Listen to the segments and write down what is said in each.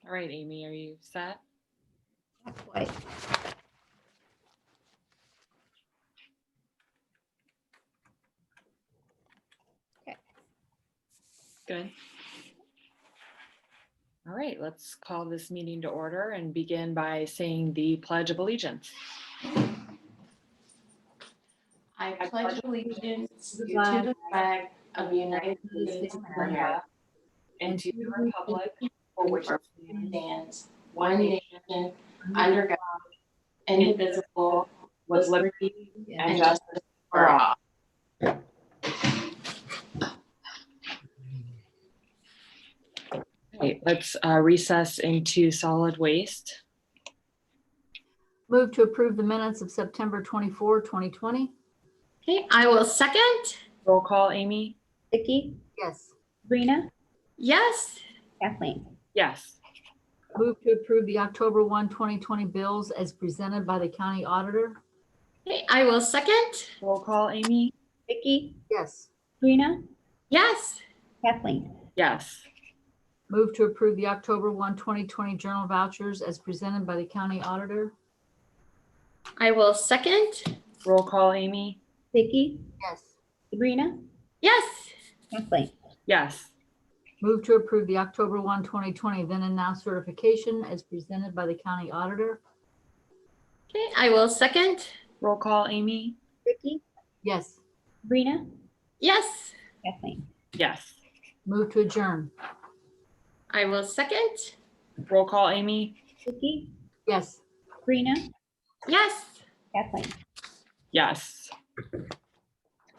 All right, Amy, are you set? Not quite. Good. All right, let's call this meeting to order and begin by saying the Pledge of Allegiance. I pledge allegiance to the flag of the United States of America and to the republic for which it stands, one nation, under God, indivisible, with liberty and justice for all. Okay, let's recess into solid waste. Move to approve the minutes of September 24, 2020. Okay, I will second. Roll call, Amy? Vicky, Yes. Sabrina, Yes. Kathleen. Yes. Move to approve the October 1, 2020 bills as presented by the county auditor. Okay, I will second. Roll call, Amy? Vicky, Yes. Sabrina, Yes. Kathleen. Yes. Move to approve the October 1, 2020 journal vouchers as presented by the county auditor. I will second. Roll call, Amy? Vicky, Yes. Sabrina, Yes. Kathleen. Yes. Move to approve the October 1, 2020 then and now certification as presented by the county auditor. Okay, I will second. Roll call, Amy? Vicky, Yes. Sabrina, Yes. Kathleen. Yes. Move to adjourn. I will second. Roll call, Amy? Vicky, Yes. Sabrina, Yes. Kathleen. Yes.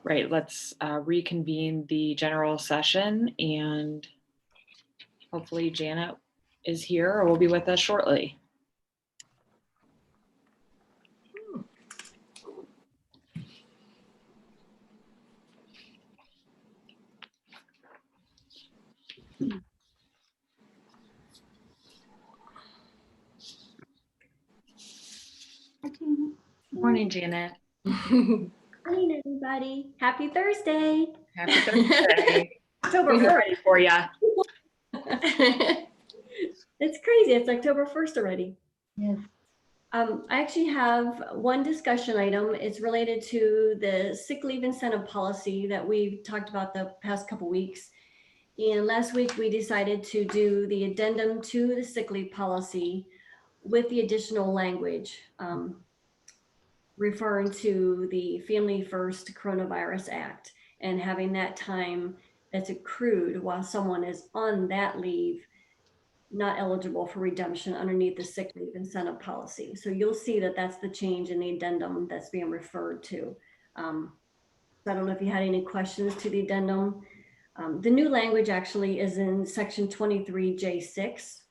Right, let's reconvene the general session and hopefully Janet is here or will be with us shortly. Morning, Janet. Morning, everybody. Happy Thursday. Happy Thursday. October We're 1st. ready for you. It's crazy. It's October 1st already. Yes. I actually have one discussion item. It's related to the sick leave incentive policy that we've talked about the past couple weeks. And last week we decided to do the addendum to the sick leave policy with the additional language referring to the Family First Coronavirus Act and having that time that's accrued while someone is on that leave not eligible for redemption underneath the sick leave incentive policy. So you'll see that that's the change in the addendum that's being referred to. I don't know if you had any questions to the addendum. The new language actually is in section 23J6.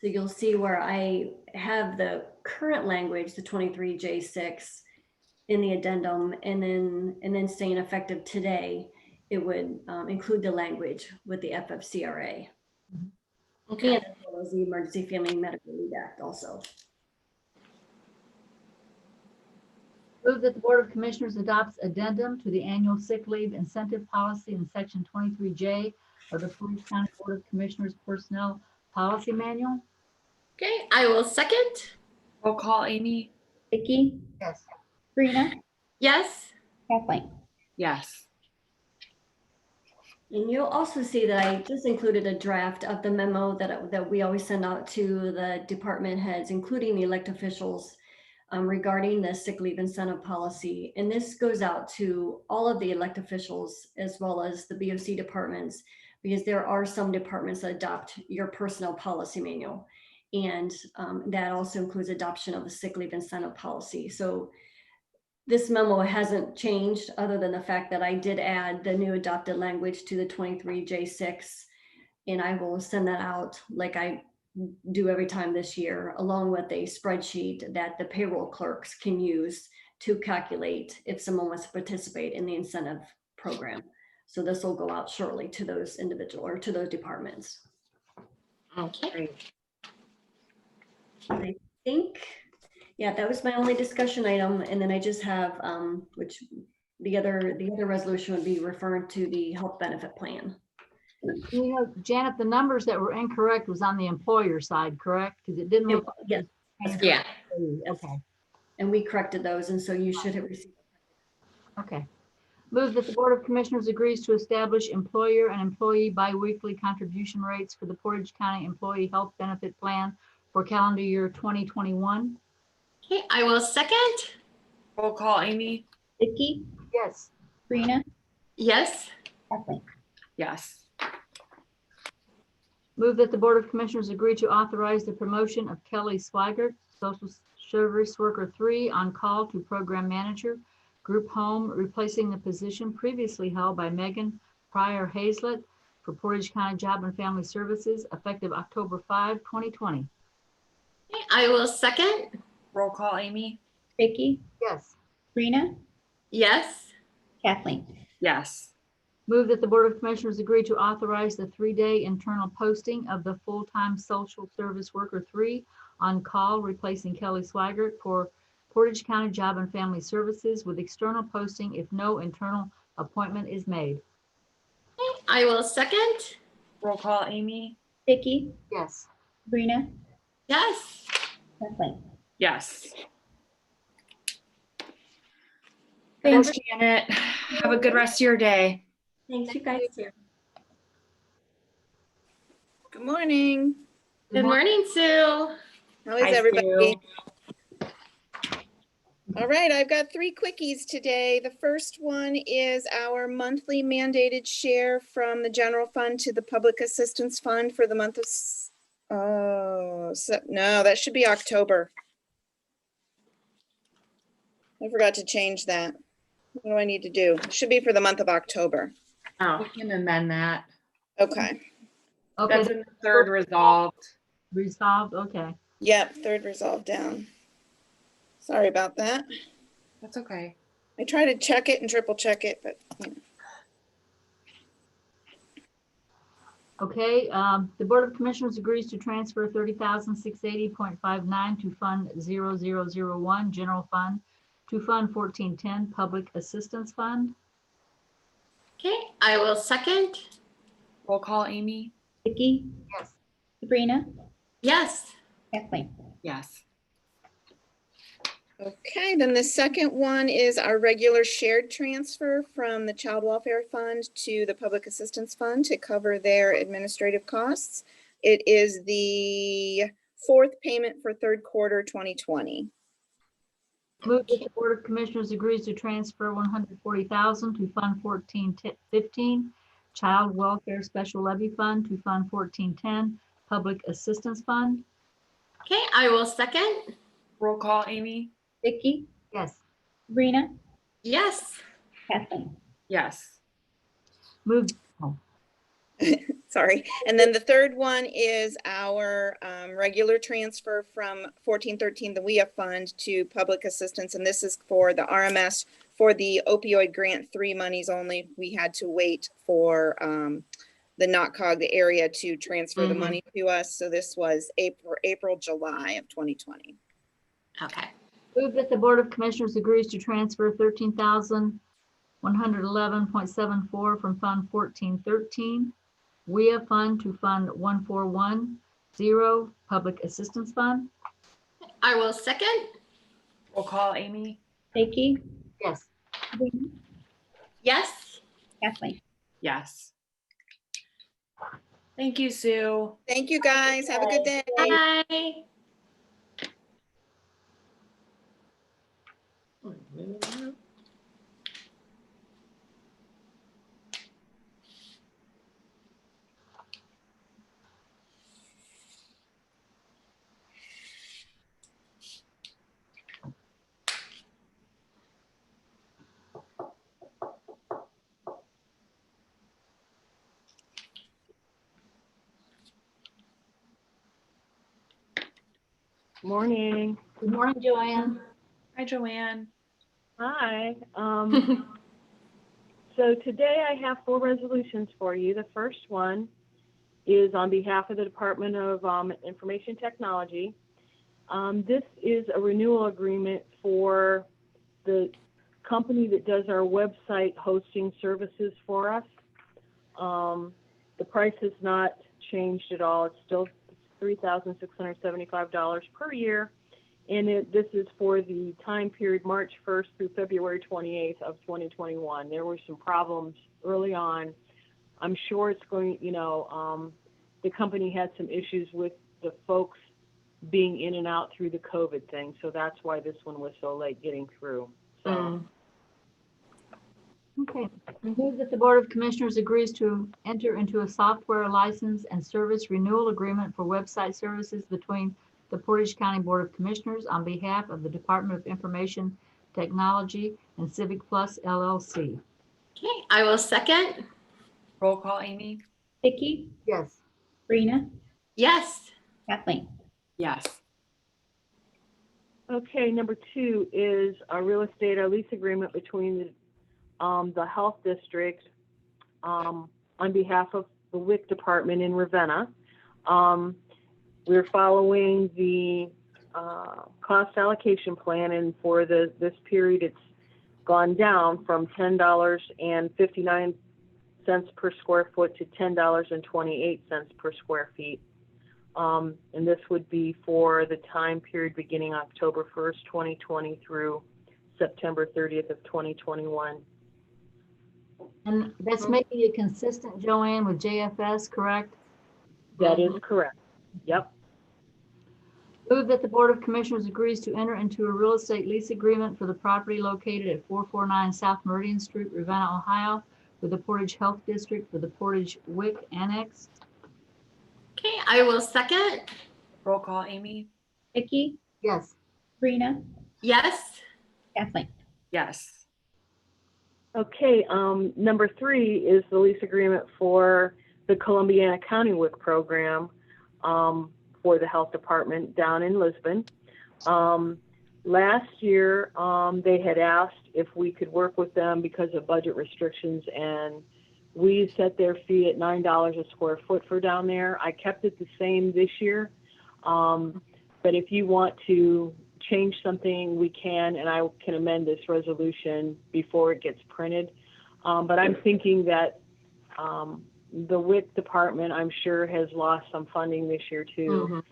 So you'll see where I have the current language, the 23J6 in the addendum, and then saying effective today, it would include the language with the FFCRA. Okay. And as well as the Emergency Family Medical Leave Act also. Move that the Board of Commissioners adopts addendum to the annual sick leave incentive policy in section 23J of the Portage County Board of Commissioners Personnel Policy Manual. Okay, I will second. Roll call, Amy? Vicky, Yes. Sabrina, Yes. Kathleen. Yes. And you'll also see that I just included a draft of the memo that we always send out to the department heads, including the elected officials, regarding the sick leave incentive policy. And this goes out to all of the elected officials as well as the BOC departments, because there are some departments that adopt your personnel policy manual. And that also includes adoption of the sick leave incentive policy. So this memo hasn't changed other than the fact that I did add the new adopted language to the 23J6. And I will send that out like I do every time this year, along with a spreadsheet that the payroll clerks can use to calculate if someone wants to participate in the incentive program. So this will go out shortly to those individual or to those departments. Okay. I think, yeah, that was my only discussion item. And then I just have, which the other resolution would be referring to the health benefit plan. You know, Janet, the numbers that were incorrect was on the employer side, correct? Because it didn't look. Yes, Yeah. Okay, and we corrected those, and so you should have received. okay. Move that the Board of Commissioners agrees to establish employer and employee biweekly contribution rates for the Portage County Employee Health Benefit Plan for calendar year 2021. Okay, I will second. Roll call, Amy? Vicky, Yes. Sabrina, Yes. Kathleen. Yes. Move that the Board of Commissioners agree to authorize the promotion of Kelly Swigert, Social Service Worker 3, on call to Program Manager, Group Home, replacing the position previously held by Megan Pryor Hazlett for Portage County Job and Family Services, effective October 5, 2020. Okay, I will second. Roll call, Amy? Vicky, Yes. Sabrina, Yes. Kathleen. Yes. Move that the Board of Commissioners agree to authorize the 3-day internal posting of the full-time Social Service Worker 3 on call, replacing Kelly Swigert for Portage County Job and Family Services, with external posting if no internal appointment is made. Okay, I will second. Roll call, Amy? Vicky, Yes. Sabrina, Yes. Kathleen. Yes. Thanks, Janet. Have a good rest of your day. Thanks, you guys. Good morning. Good morning, Sue. How is Hi, everybody? Sue. All right, I've got 3 quickies today. The first one is our monthly mandated share from the general fund to the public assistance fund for the month of, no, that should be October. I forgot to change that. What do I need to do? It should be for the month of October. Oh, We can amend that. Okay. Okay, That's in the third resolved. resolved, okay. Yep, third resolve down. Sorry about that. That's okay. I try to check it and triple check it, but you know. Okay, the Board of Commissioners agrees to transfer 30,680.59 to Fund 0001, General Fund, to Fund 1410, Public Assistance Fund. okay, I will second. Roll call, Amy? Vicky, Yes. Sabrina, Yes. Kathleen. Yes. Okay, then the second one is our regular shared transfer from the Child Welfare Fund to the Public Assistance Fund to cover their administrative costs. It is the 4th payment for third quarter 2020. Move that the Board of Commissioners agrees to transfer 140,000 to Fund 1415, Child Welfare Special Levy Fund, to Fund 1410, Public Assistance Fund. Okay, I will second. Roll call, Amy? Vicky, Yes. Sabrina, Yes. Kathleen. Yes. Move, Sorry. And then the third one is our regular transfer from 1413, the WIA fund, to public assistance. And this is for the RMS for the opioid grant 3 monies only. We had to wait for the NOTCOG, the area, to transfer the money to us. So this was April, July of 2020. Okay. move that the Board of Commissioners agrees to transfer 13,111.74 from Fund 1413, WIA Fund, to Fund 1410, Public Assistance Fund. I will second. Roll call, Amy? Vicky, Yes. Sabrina, Yes. Kathleen. Yes. Thank you, Sue. Thank you, guys. Have a good day. Bye. Morning. Good morning, Joanne. Hi, Joanne. Hi. So today I have 4 resolutions for you. The first one is on behalf of the Department of Information Technology. This is a renewal agreement for the company that does our website hosting services for us. The price has not changed at all. It's still $3,675 per year. And this is for the time period March 1st through February 28th of 2021. There were some problems early on. I'm sure it's going, the company had some issues with the folks being in and out through the COVID thing. So that's why this one was so late getting through. So. Okay. Move that the Board of Commissioners agrees to enter into a software license and service renewal agreement for website services between the Portage County Board of Commissioners on behalf of the Department of Information Technology and Civic Plus LLC. Okay, I will second. Roll call, Amy? Vicky, Yes. Sabrina, Yes. Kathleen. Yes. Okay, number 2 is a real estate lease agreement between the health district on behalf of the WIC department in Ravenna. We're following the cost allocation plan, and for this period, it's gone down from $10.59 per square foot to $10.28 per square feet. And this would be for the time period beginning October 1st, 2020 through September 30th of 2021. And that's making it consistent, Joanne, with JFS, correct? That is correct. Yep. Move that the Board of Commissioners agrees to enter into a real estate lease agreement for the property located at 449 South Meridian Street, Ravenna, Ohio, with the Portage Health District for the Portage WIC Annex. Okay, I will second. Roll call, Amy? Vicky, Yes. Sabrina, Yes. Kathleen. Yes. Okay, number 3 is the lease agreement for the Columbiana County WIC program for the health department down in Lisbon. Last year, they had asked if we could work with them because of budget restrictions, and we set their fee at $9 a square foot for down there. I kept it the same this year, but if you want to change something, we can, and I can amend this resolution before it gets printed. But I'm thinking that the WIC department, I'm sure, has lost some funding this year too.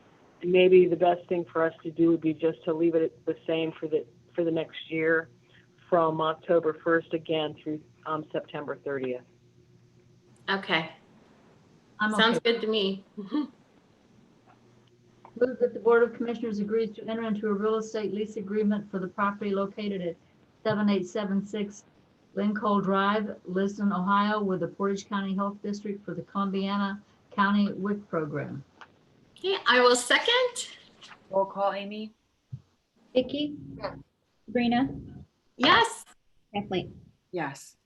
Maybe the best thing for us to do would be just to leave it the same for the next year, from October 1st again through September 30th. Okay, I'm sounds okay. good to me. Move that the Board of Commissioners agrees to enter into a real estate lease agreement for the property located at 7876 Lincoln Drive, Lisbon, Ohio, with the Portage County Health District for the Columbiana County WIC program. Okay, I will second. Roll call, Amy? Vicky, Yes. Sabrina, Yes. Kathleen. Yes.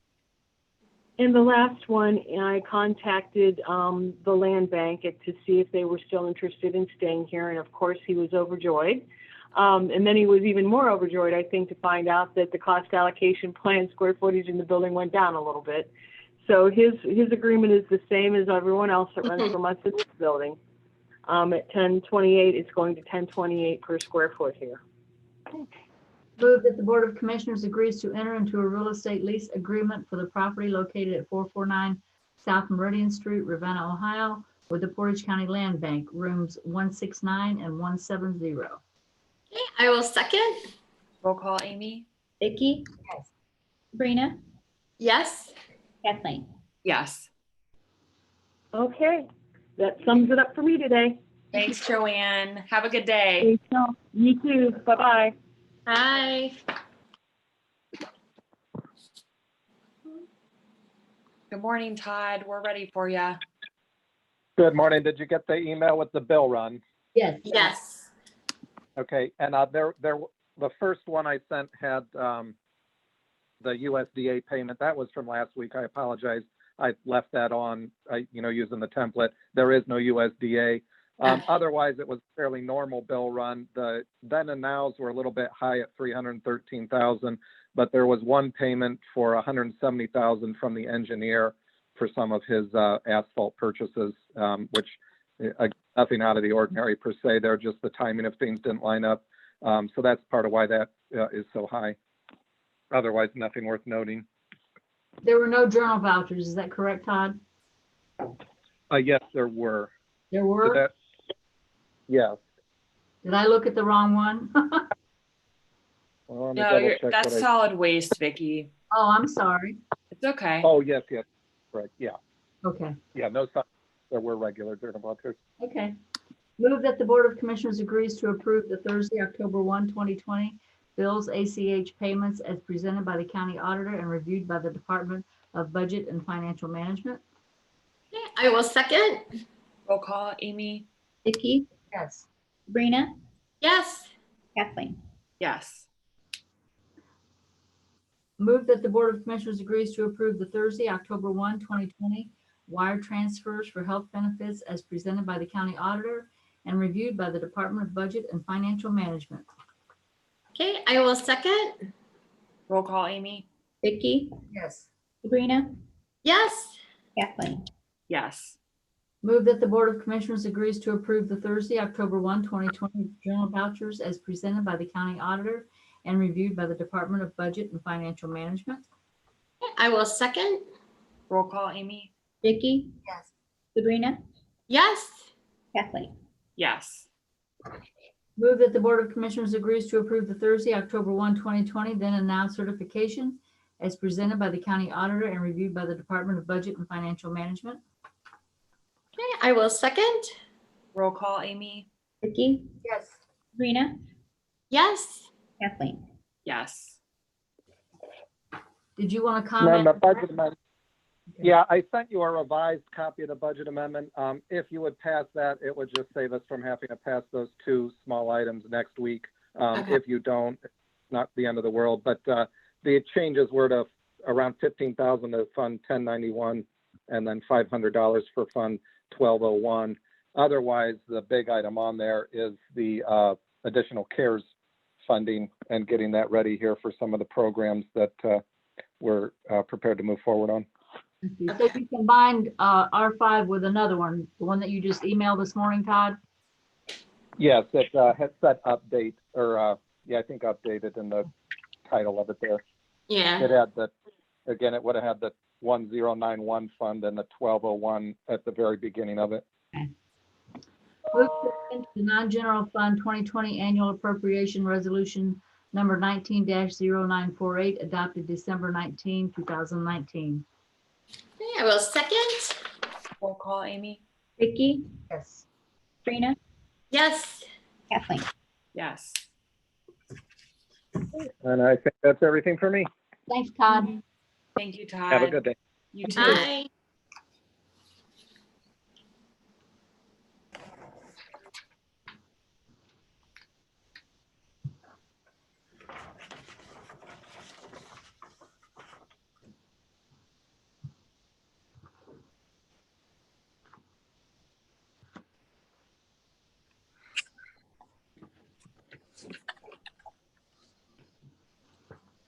And the last one, I contacted the land bank to see if they were still interested in staying here, and of course he was overjoyed. And then he was even more overjoyed, I think, to find out that the cost allocation plan square footage in the building went down a little bit. So his agreement is the same as everyone else that runs from us in this building. At 1028, it's going to 1028 per square foot here. Move that the Board of Commissioners agrees to enter into a real estate lease agreement for the property located at 449 South Meridian Street, Ravenna, Ohio, with the Portage County Land Bank, rooms 169 and 170. Okay, I will second. Roll call, Amy? Vicky, Yes. Sabrina, Yes. Kathleen. Yes. Okay, that sums it up for me today. Thanks, Joanne. Have a good day. You too. Bye-bye. Bye. Good morning, Todd. We're ready for you. Good morning. Did you get the email with the bill run? Yes. Yes. Okay, and the first one I sent had the USDA payment. That was from last week. I apologize. I left that on, using the template. There is no USDA. Otherwise, it was fairly normal bill run. The then and nows were a little bit high at $313,000, but there was one payment for $170,000 from the engineer for some of his asphalt purchases, which nothing out of the ordinary per se. They're just the timing of things didn't line up. So that's part of why that is so high. Otherwise, nothing worth noting. There were no journal vouchers. Is that correct, Todd? Yes, there were. There Did were? that? Yes. Did I look at the wrong one? Well, let me No, double check that's what I. solid waste, Vicky. Oh, I'm sorry. It's okay. Oh, yes, yes. Right. Yeah. Okay. Yeah. No, there were regular journal vouchers. Okay. Move that the Board of Commissioners agrees to approve the Thursday, October 1, 2020 bills ACH payments as presented by the county auditor and reviewed by the Department of Budget and Financial Management. Okay, I will second. Roll call, Amy? Vicky, Yes. Sabrina, Yes. Kathleen. Yes. Move that the Board of Commissioners agrees to approve the Thursday, October 1, 2020 wire transfers for health benefits as presented by the county auditor and reviewed by the Department of Budget and Financial Management. Okay, I will second. Roll call, Amy? Vicky, Yes. Sabrina, Yes. Kathleen. Yes. Move that the Board of Commissioners agrees to approve the Thursday, October 1, 2020 journal vouchers as presented by the county auditor and reviewed by the Department of Budget and Financial Management. Okay, I will second. Roll call, Amy? Vicky, Yes. Sabrina, Yes. Kathleen. Yes. Move that the Board of Commissioners agrees to approve the Thursday, October 1, 2020 then and now certification as presented by the county auditor and reviewed by the Department of Budget and Financial Management. Okay, I will second. Roll call, Amy? Vicky, Yes. Sabrina, Yes. Kathleen. Yes. Did you want to And then comment? the budget amendment. Okay. Yeah, I sent you a revised copy of the budget amendment. If you would pass that, it would just save us from having to pass those two small items next week. Okay. If you don't, it's not the end of the world. But the changes were to around $15,000 to Fund 1091 and then $500 for Fund 1201. Otherwise, the big item on there is the additional CARES funding and getting that ready here for some of the programs that we're prepared to move forward on. So you combined R5 with another one, the one that you just emailed this morning, Todd? Yes, it had said update, or yeah, I think updated in the title of it there. Yeah. It had the, again, it would have had the 1091 fund and the 1201 at the very beginning of it. Move to amend the non-general fund 2020 annual appropriation resolution number 19-0948 adopted December 19, 2019. Okay, I will second. Roll call, Amy? Vicky, Yes. Sabrina, Yes. Kathleen. Yes. And I think that's everything for me. Thanks, Todd. Thank you, Todd. Have a good day. You too. Bye.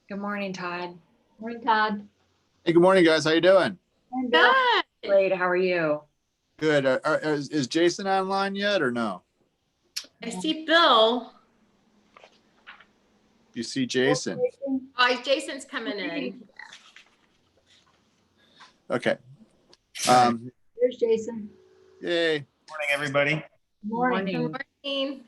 Good morning, Todd. Morning, Todd. Hey, good morning, guys. How you doing? Morning, Bill. Good. Great, how are you? Good. Is Jason online yet or no? I see Bill. You see Jason? Oh, Jason's coming in. Okay. There's Jason. Yay. Morning, everybody. Morning. Good morning.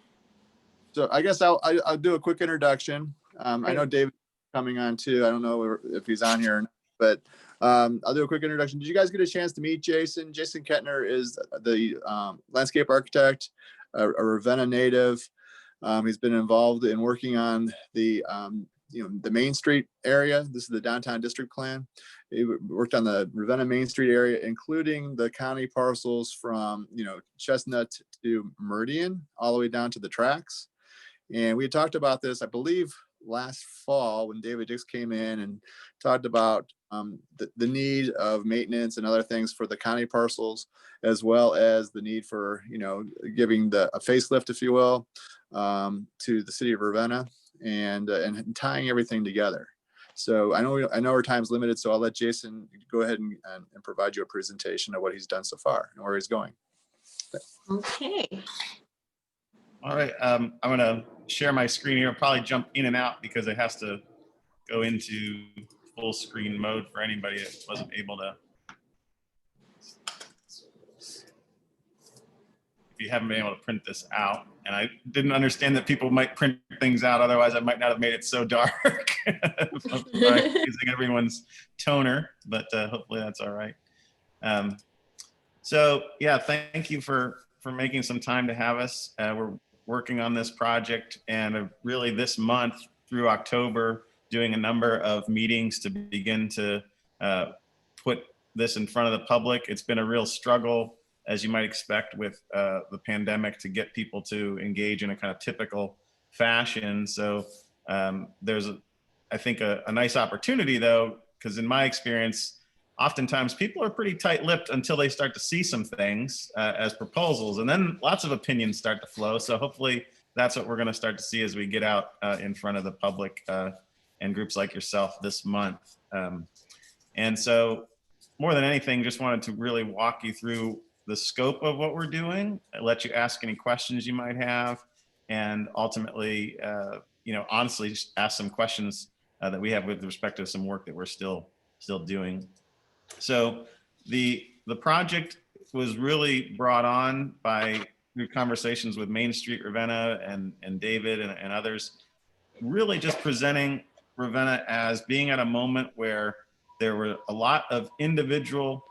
So I guess I'll do a quick introduction. I know David's coming on too. I don't know if he's on here or not, but I'll do a quick introduction. Did you guys get a chance to meet Jason? Jason Kettner is the landscape architect, a Ravenna native. He's been involved in working on the the Main Street area. This is the downtown district plan. He worked on the Ravenna Main Street area, including the county parcels from Chestnut to Meridian, all the way down to the tracks. And we had talked about this, I believe, last fall when David Dix came in and talked about the need of maintenance and other things for the county parcels, as well as the need for giving a facelift, if you will, to the city of Ravenna and tying everything together. So I know our time's limited, so I'll let Jason go ahead and provide you a presentation of what he's done so far and where he's going. Okay. All right, I'm going to share my screen here. I'll probably jump in and out because it has to go into full screen mode for anybody that wasn't able to if you haven't been able to print this out. And I didn't understand that people might print things out, otherwise I might not have made it so dark by using everyone's toner, but hopefully that's all right. So yeah, thank you for making some time to have us. We're working on this project, and really this month through October, doing a number of meetings to begin to put this in front of the public. It's been a real struggle, as you might expect with the pandemic, to get people to engage in a kind of typical fashion. So there's, I think, a nice opportunity though, because in my experience, oftentimes people are pretty tight-lipped until they start to see some things as proposals, and then lots of opinions start to flow. So hopefully that's what we're going to start to see as we get out in front of the public and groups like yourself this month. And so more than anything, just wanted to really walk you through the scope of what we're doing, let you ask any questions you might have, and ultimately, honestly, just ask some questions that we have with respect to some work that we're still doing. So the project was really brought on through conversations with Main Street Ravenna and David and others, really just presenting Ravenna as being at a moment where there were a lot of individual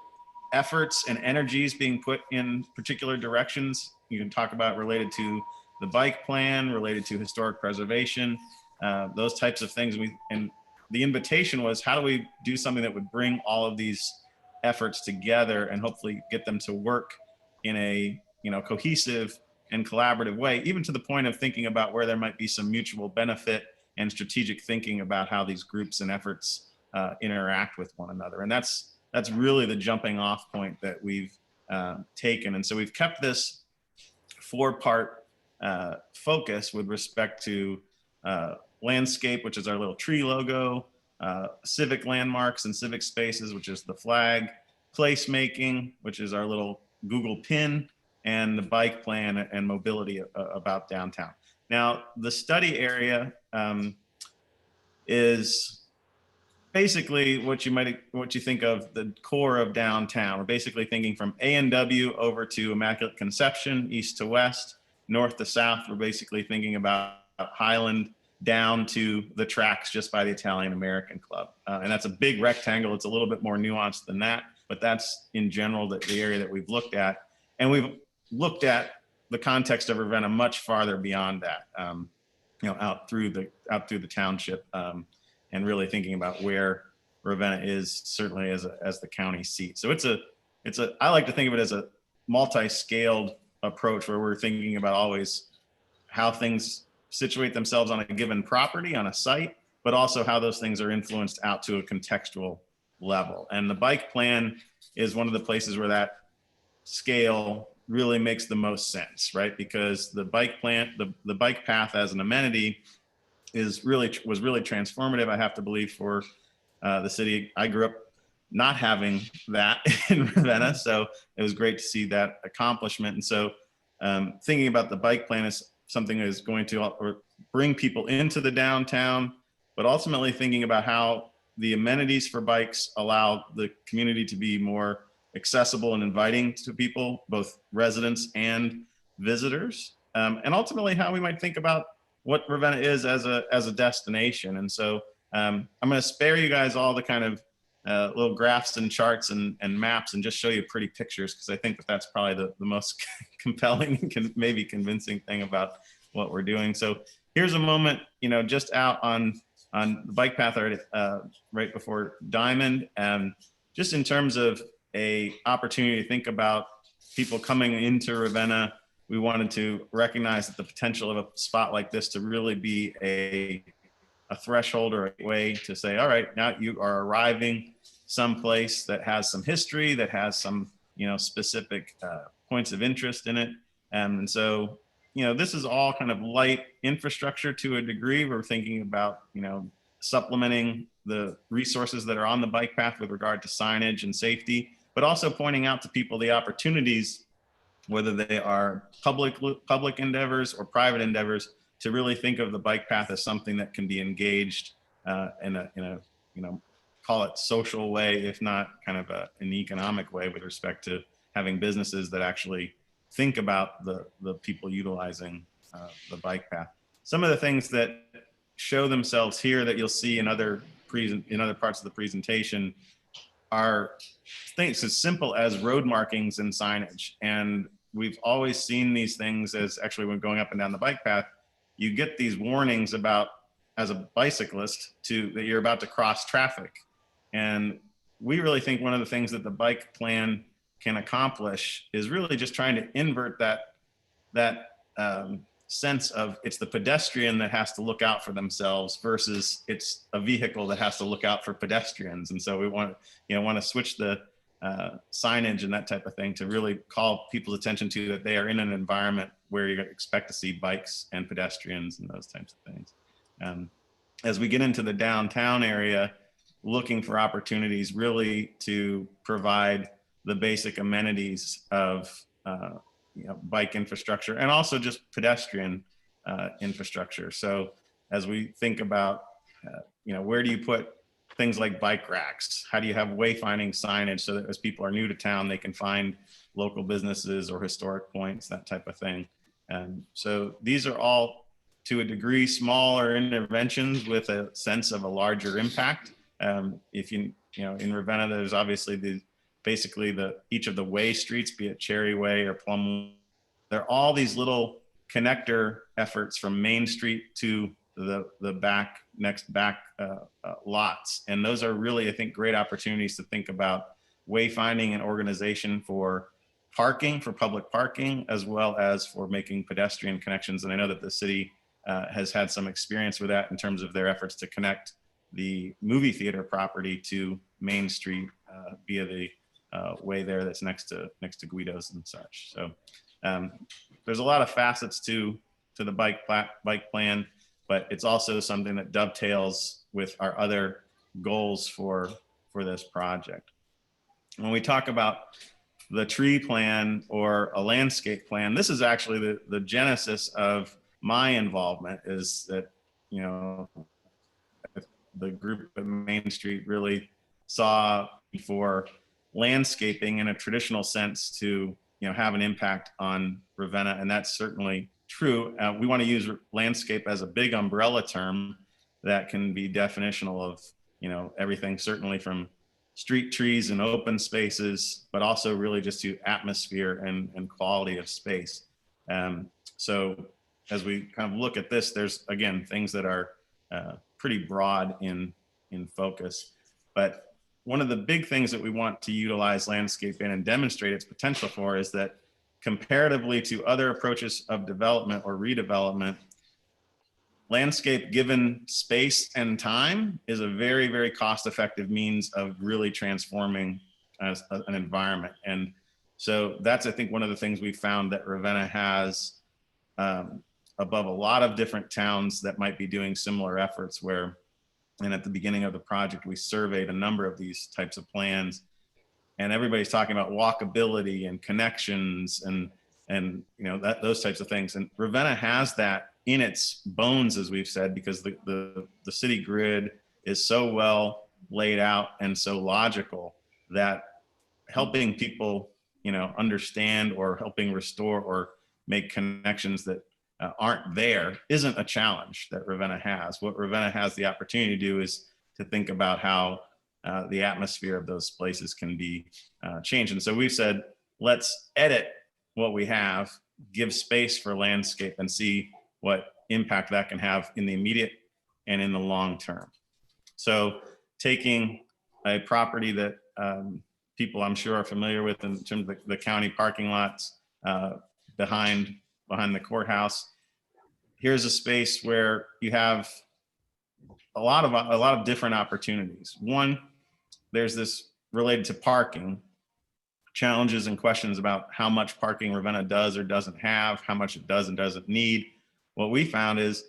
efforts and energies being put in particular directions. You can talk about related to the bike plan, related to historic preservation, those types of things. And the invitation was, how do we do something that would bring all of these efforts together and hopefully get them to work in a cohesive and collaborative way, even to the point of thinking about where there might be some mutual benefit and strategic thinking about how these groups and efforts interact with one another. And that's really the jumping off point that we've taken. And so we've kept this 4-part focus with respect to landscape, which is our little tree logo, civic landmarks and civic spaces, which is the flag, placemaking, which is our little Google pin, and the bike plan and mobility about downtown. Now, the study area is basically what you think of the core of downtown. We're basically thinking from A&W over to Immaculate Conception, east to west, north to south. We're basically thinking about Highland down to the tracks just by the Italian American Club. And that's a big rectangle. It's a little bit more nuanced than that, but that's in general the area that we've looked at. And we've looked at the context of Ravenna much farther beyond that, out through the township, and really thinking about where Ravenna is certainly as the county seat. So I like to think of it as a multi-scaled approach where we're thinking about always how things situate themselves on a given property, on a site, but also how those things are influenced out to a contextual level. And the bike plan is one of the places where that scale really makes the most sense, right? Because the bike plan, the bike path as an amenity was really transformative, I have to believe, for the city. I grew up not having that in Ravenna, so it was great to see that accomplishment. And so thinking about the bike plan is something that is going to bring people into the downtown, but ultimately thinking about how the amenities for bikes allow the community to be more accessible and inviting to people, both residents and visitors, and ultimately how we might think about what Ravenna is as a destination. And so I'm going to spare you guys all the kind of little graphs and charts and maps and just show you pretty pictures, because I think that's probably the most compelling and maybe convincing thing about what we're doing. So here's a moment, just out on the bike path right before Diamond, just in terms of a opportunity to think about people coming into Ravenna. We wanted to recognize that the potential of a spot like this to really be a threshold or a way to say, all right, now you are arriving someplace that has some history, that has some, specific points of interest in it. And so, this is all kind of light infrastructure to a degree. We're thinking about, supplementing the resources that are on the bike path with regard to signage and safety, but also pointing out to people the opportunities, whether they are public endeavors or private endeavors, to really think of the bike path as something that can be engaged in a call it social way, if not kind of an economic way, with respect to having businesses that actually think about the people utilizing the bike path. Some of the things that show themselves here that you'll see in other parts of the presentation are things as simple as road markings and signage. And we've always seen these things as actually when going up and down the bike path, you get these warnings about, as a bicyclist, that you're about to cross traffic. And we really think one of the things that the bike plan can accomplish is really just trying to invert that sense of it's the pedestrian that has to look out for themselves versus it's a vehicle that has to look out for pedestrians. And so we want to switch the signage and that type of thing to really call people's attention to that they are in an environment where you're going to expect to see bikes and pedestrians and those types of things. As we get into the downtown area, looking for opportunities really to provide the basic amenities of bike infrastructure and also just pedestrian infrastructure. So as we think about, where do you put things like bike racks? How do you have wayfinding signage so that as people are new to town, they can find local businesses or historic points, that type of thing. And so these are all, to a degree, smaller interventions with a sense of a larger impact. If in Ravenna, there's obviously each of the way streets, be it Cherry Way or Plum. There are all these little connector efforts from Main Street to the next back lots. And those are really, I think, great opportunities to think about wayfinding and organization for parking, for public parking, as well as for making pedestrian connections. And I know that the city has had some experience with that in terms of their efforts to connect the movie theater property to Main Street via the way there that's next to Guido's and such. So there's a lot of facets to the bike plan, but it's also something that dovetails with our other goals for this project. When we talk about the tree plan or a landscape plan, this is actually the genesis of my involvement, is that, the group at Main Street really saw for landscaping in a traditional sense to have an impact on Ravenna, and that's certainly true. We want to use landscape as a big umbrella term that can be definitional of everything, certainly from street trees and open spaces, but also really just to atmosphere and quality of space. So as we kind of look at this, there's again things that are pretty broad in focus, but one of the big things that we want to utilize landscape in and demonstrate its potential for is that comparatively to other approaches of development or redevelopment, landscape, given space and time, is a very, very cost-effective means of really transforming an environment. And so that's, I think, one of the things we found that Ravenna has above a lot of different towns that might be doing similar efforts, and at the beginning of the project, we surveyed a number of these types of plans, and everybody's talking about walkability and connections and those types of things. And Ravenna has that in its bones, as we've said, because the city grid is so well laid out and so logical that helping people, understand or helping restore or make connections that aren't there isn't a challenge that Ravenna has. What Ravenna has the opportunity to do is to think about how the atmosphere of those places can be changed. And so we've said, let's edit what we have, give space for landscape, and see what impact that can have in the immediate and in the long term. So taking a property that people I'm sure are familiar with in terms of the county parking lots behind the courthouse, here's a space where you have a lot of different opportunities. One, there's this related to parking, challenges and questions about how much parking Ravenna does or doesn't have, how much it does and doesn't need. What we found is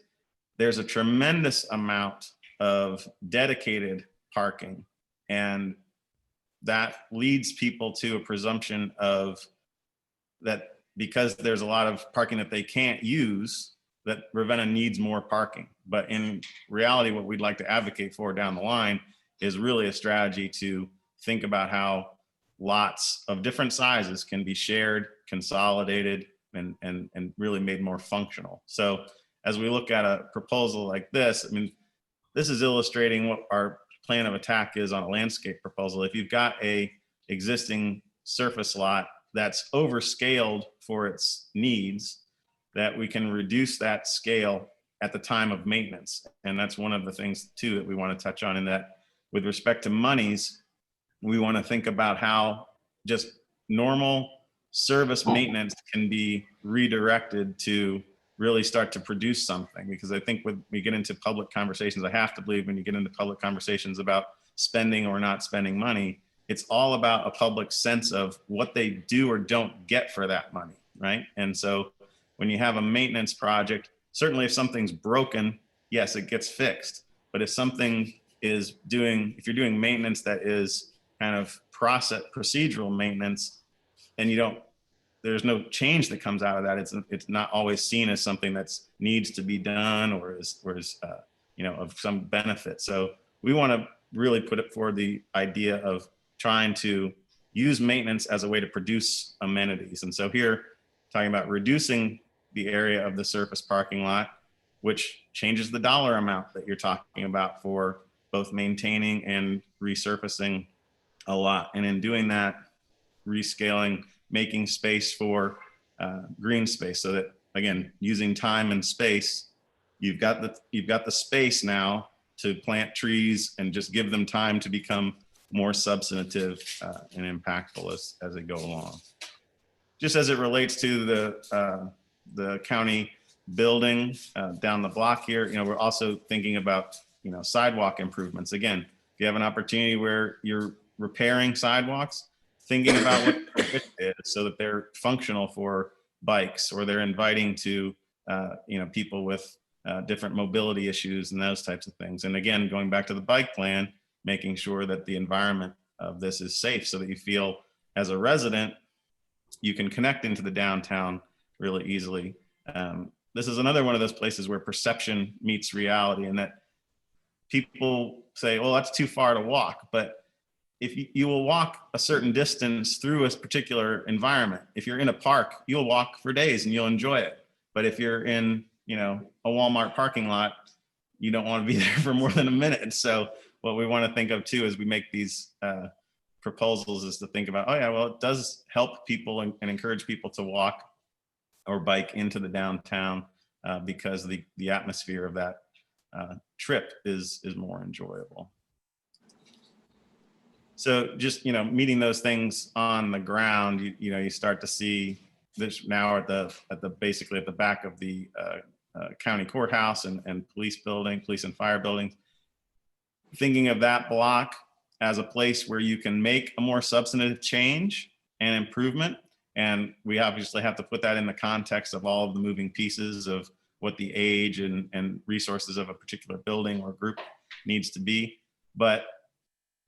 there's a tremendous amount of dedicated parking, and that leads people to a presumption of that because there's a lot of parking that they can't use, that Ravenna needs more parking. But in reality, what we'd like to advocate for down the line is really a strategy to think about how lots of different sizes can be shared, consolidated and really made more functional. So as we look at a proposal like this, I mean, this is illustrating what our plan of attack is on a landscape proposal. If you've got a existing surface lot that's overscaled for its needs, that we can reduce that scale at the time of maintenance. And that's one of the things too that we want to touch on, in that with respect to monies, we want to think about how just normal service maintenance can be redirected to really start to produce something. Because I think when we get into public conversations, I have to believe when you get into public conversations about spending or not spending money, it's all about a public sense of what they do or don't get for that money, right? And so when you have a maintenance project, certainly if something's broken, yes, it gets fixed. But if something is if you're doing maintenance that is kind of procedural maintenance, and there's no change that comes out of that, it's not always seen as something that's needs to be done or is of some benefit. So we want to really put it forward the idea of trying to use maintenance as a way to produce amenities. And so here, talking about reducing the area of the surface parking lot, which changes the dollar amount that you're talking about for both maintaining and resurfacing a lot. And in doing that, rescaling, making space for green space, so that, again, using time and space, you've got the space now to plant trees and just give them time to become more substantive and impactful as they go along. Just as it relates to the county building down the block here, we're also thinking about sidewalk improvements. Again, if you have an opportunity where you're repairing sidewalks, thinking about what it is so that they're functional for bikes, or they're inviting to people with different mobility issues and those types of things. And again, going back to the bike plan, making sure that the environment of this is safe so that you feel as a resident, you can connect into the downtown really easily. This is another one of those places where perception meets reality, and that people say, well, that's too far to walk. But if you will walk a certain distance through a particular environment. If you're in a park, you'll walk for days and you'll enjoy it. But if you're in, a Walmart parking lot, you don't want to be there for more than a minute. So what we want to think of too, as we make these proposals, is to think about, oh yeah, well, it does help people and encourage people to walk or bike into the downtown because the atmosphere of that trip is more enjoyable. So just, meeting those things on the ground, you start to see this now at the basically at the back of the county courthouse and police and fire buildings. Thinking of that block as a place where you can make a more substantive change and improvement. And we obviously have to put that in the context of all of the moving pieces of what the age and resources of a particular building or group needs to be. But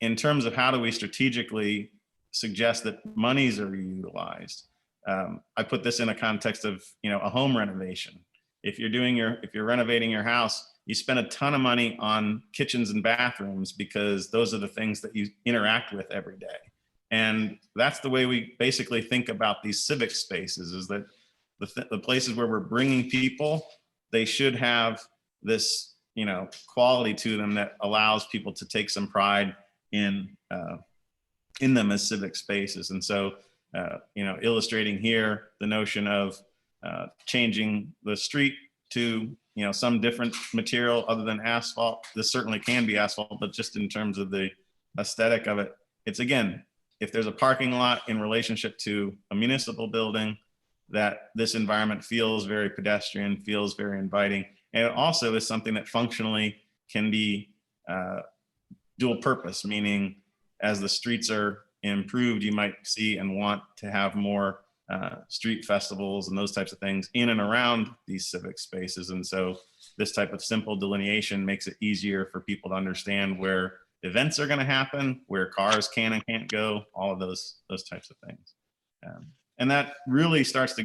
in terms of how do we strategically suggest that monies are utilized, I put this in a context of a home renovation. If you're renovating your house, you spend a ton of money on kitchens and bathrooms because those are the things that you interact with every day. And that's the way we basically think about these civic spaces, is that the places where we're bringing people, they should have this quality to them that allows people to take some pride in them as civic spaces. And so illustrating here the notion of changing the street to some different material other than asphalt. This certainly can be asphalt, but just in terms of the aesthetic of it, it's, again, if there's a parking lot in relationship to a municipal building, that this environment feels very pedestrian, feels very inviting. And it also is something that functionally can be dual purpose, meaning as the streets are improved, you might see and want to have more street festivals and those types of things in and around these civic spaces. And so this type of simple delineation makes it easier for people to understand where events are going to happen, where cars can and can't go, all of those types of things. And that really starts to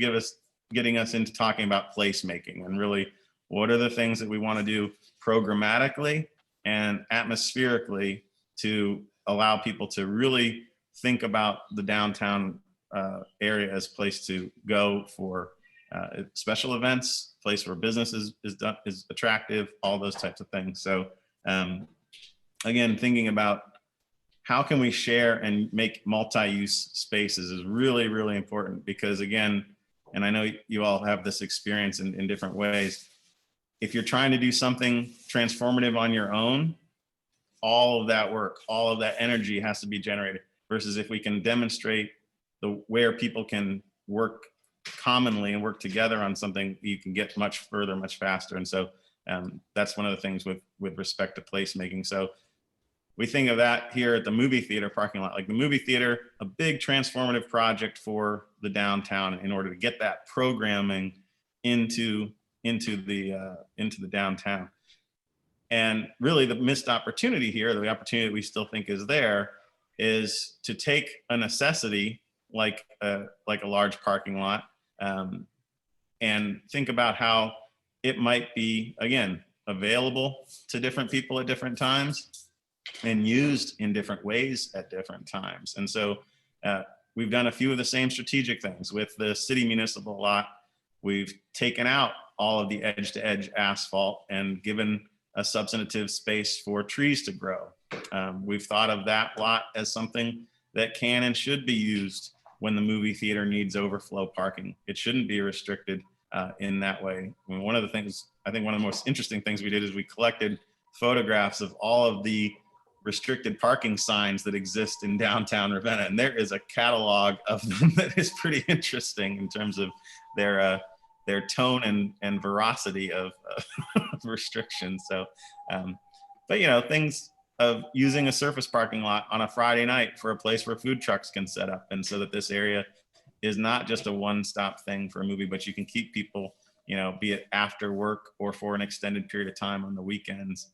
getting us into talking about placemaking, and really what are the things that we want to do programmatically and atmospherically to allow people to really think about the downtown area as a place to go for special events, place where business is attractive, all those types of things. So again, thinking about how can we share and make multi-use spaces is really, really important, because again, and I know you all have this experience in different ways, if you're trying to do something transformative on your own, all of that work, all of that energy has to be generated, versus if we can demonstrate where people can work commonly and work together on something, you can get much further, much faster. And so that's one of the things with respect to placemaking. So we think of that here at the movie theater parking lot, like the movie theater, a big transformative project for the downtown in order to get that programming into the downtown. And really the missed opportunity here, the opportunity that we still think is there, is to take a necessity like a large parking lot and think about how it might be, again, available to different people at different times and used in different ways at different times. And so we've done a few of the same strategic things with the city municipal lot. We've taken out all of the edge-to-edge asphalt and given a substantive space for trees to grow. We've thought of that lot as something that can and should be used when the movie theater needs overflow parking. It shouldn't be restricted in that way. I mean, one of the things, I think one of the most interesting things we did is we collected photographs of all of the restricted parking signs that exist in downtown Ravenna. And there is a catalog of them that is pretty interesting in terms of their tone and veracity of restrictions. So, but you know, things of using a surface parking lot on a Friday night for a place where food trucks can set up. And so that this area is not just a one-stop thing for a movie, but you can keep people, you know, be it after work or for an extended period of time on the weekends,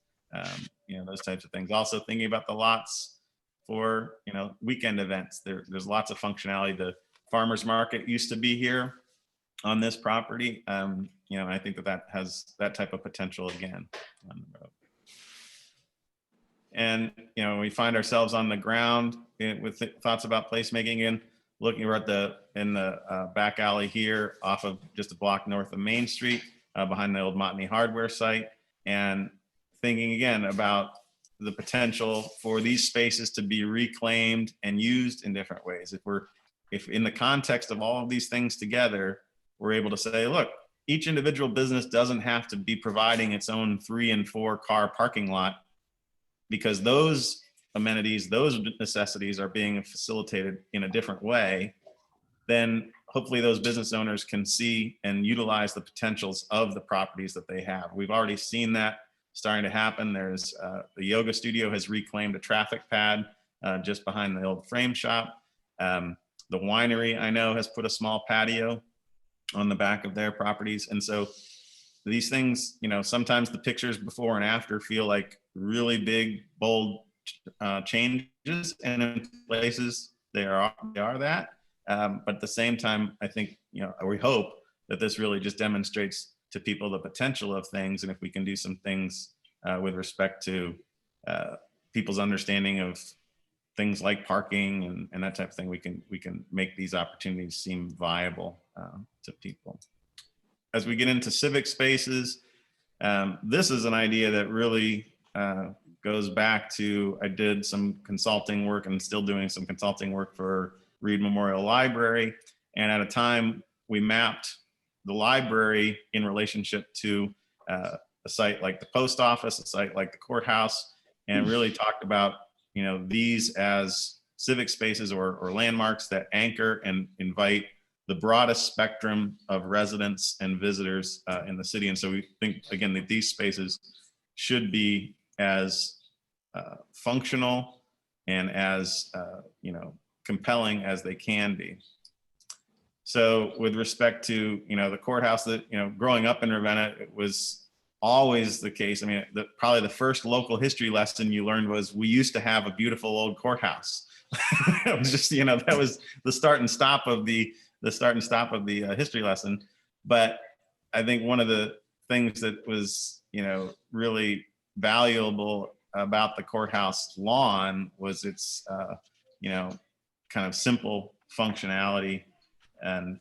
you know, those types of things. Also thinking about the lots for, you know, weekend events. There's lots of functionality. The farmer's market used to be here on this property. You know, I think that has that type of potential again on the road. And, you know, we find ourselves on the ground with thoughts about placemaking and looking, we're in the back alley here off of just a block north of Main Street, behind the old Montney hardware site, and thinking again about the potential for these spaces to be reclaimed and used in different ways. If in the context of all of these things together, we're able to say, look, each individual business doesn't have to be providing its own 3 and 4 car parking lot, because those amenities, those necessities are being facilitated in a different way, then hopefully those business owners can see and utilize the potentials of the properties that they have. We've already seen that starting to happen. There's the yoga studio has reclaimed a traffic pad just behind the old frame shop. The winery, I know, has put a small patio on the back of their properties. And so these things, you know, sometimes the pictures before and after feel like really big, bold changes, and in places they are that. But at the same time, I think, you know, we hope that this really just demonstrates to people the potential of things. And if we can do some things with respect to people's understanding of things like parking and that type of thing, we can make these opportunities seem viable to people. As we get into civic spaces, this is an idea that really goes back to, I did some consulting work and still doing some consulting work for Reed Memorial Library. And at a time we mapped the library in relationship to a site like the post office, a site like the courthouse, and really talked about, you know, these as civic spaces or landmarks that anchor and invite the broadest spectrum of residents and visitors in the city. And so we think, again, that these spaces should be as functional and as, you know, compelling as they can be. So with respect to, you know, the courthouse, that, you know, growing up in Ravenna, it was always the case. I mean, probably the first local history lesson you learned was we used to have a beautiful old courthouse. It was just, you know, that was the start and stop of the history lesson. But I think one of the things that was, you know, really valuable about the courthouse lawn was its, you know, kind of simple functionality. And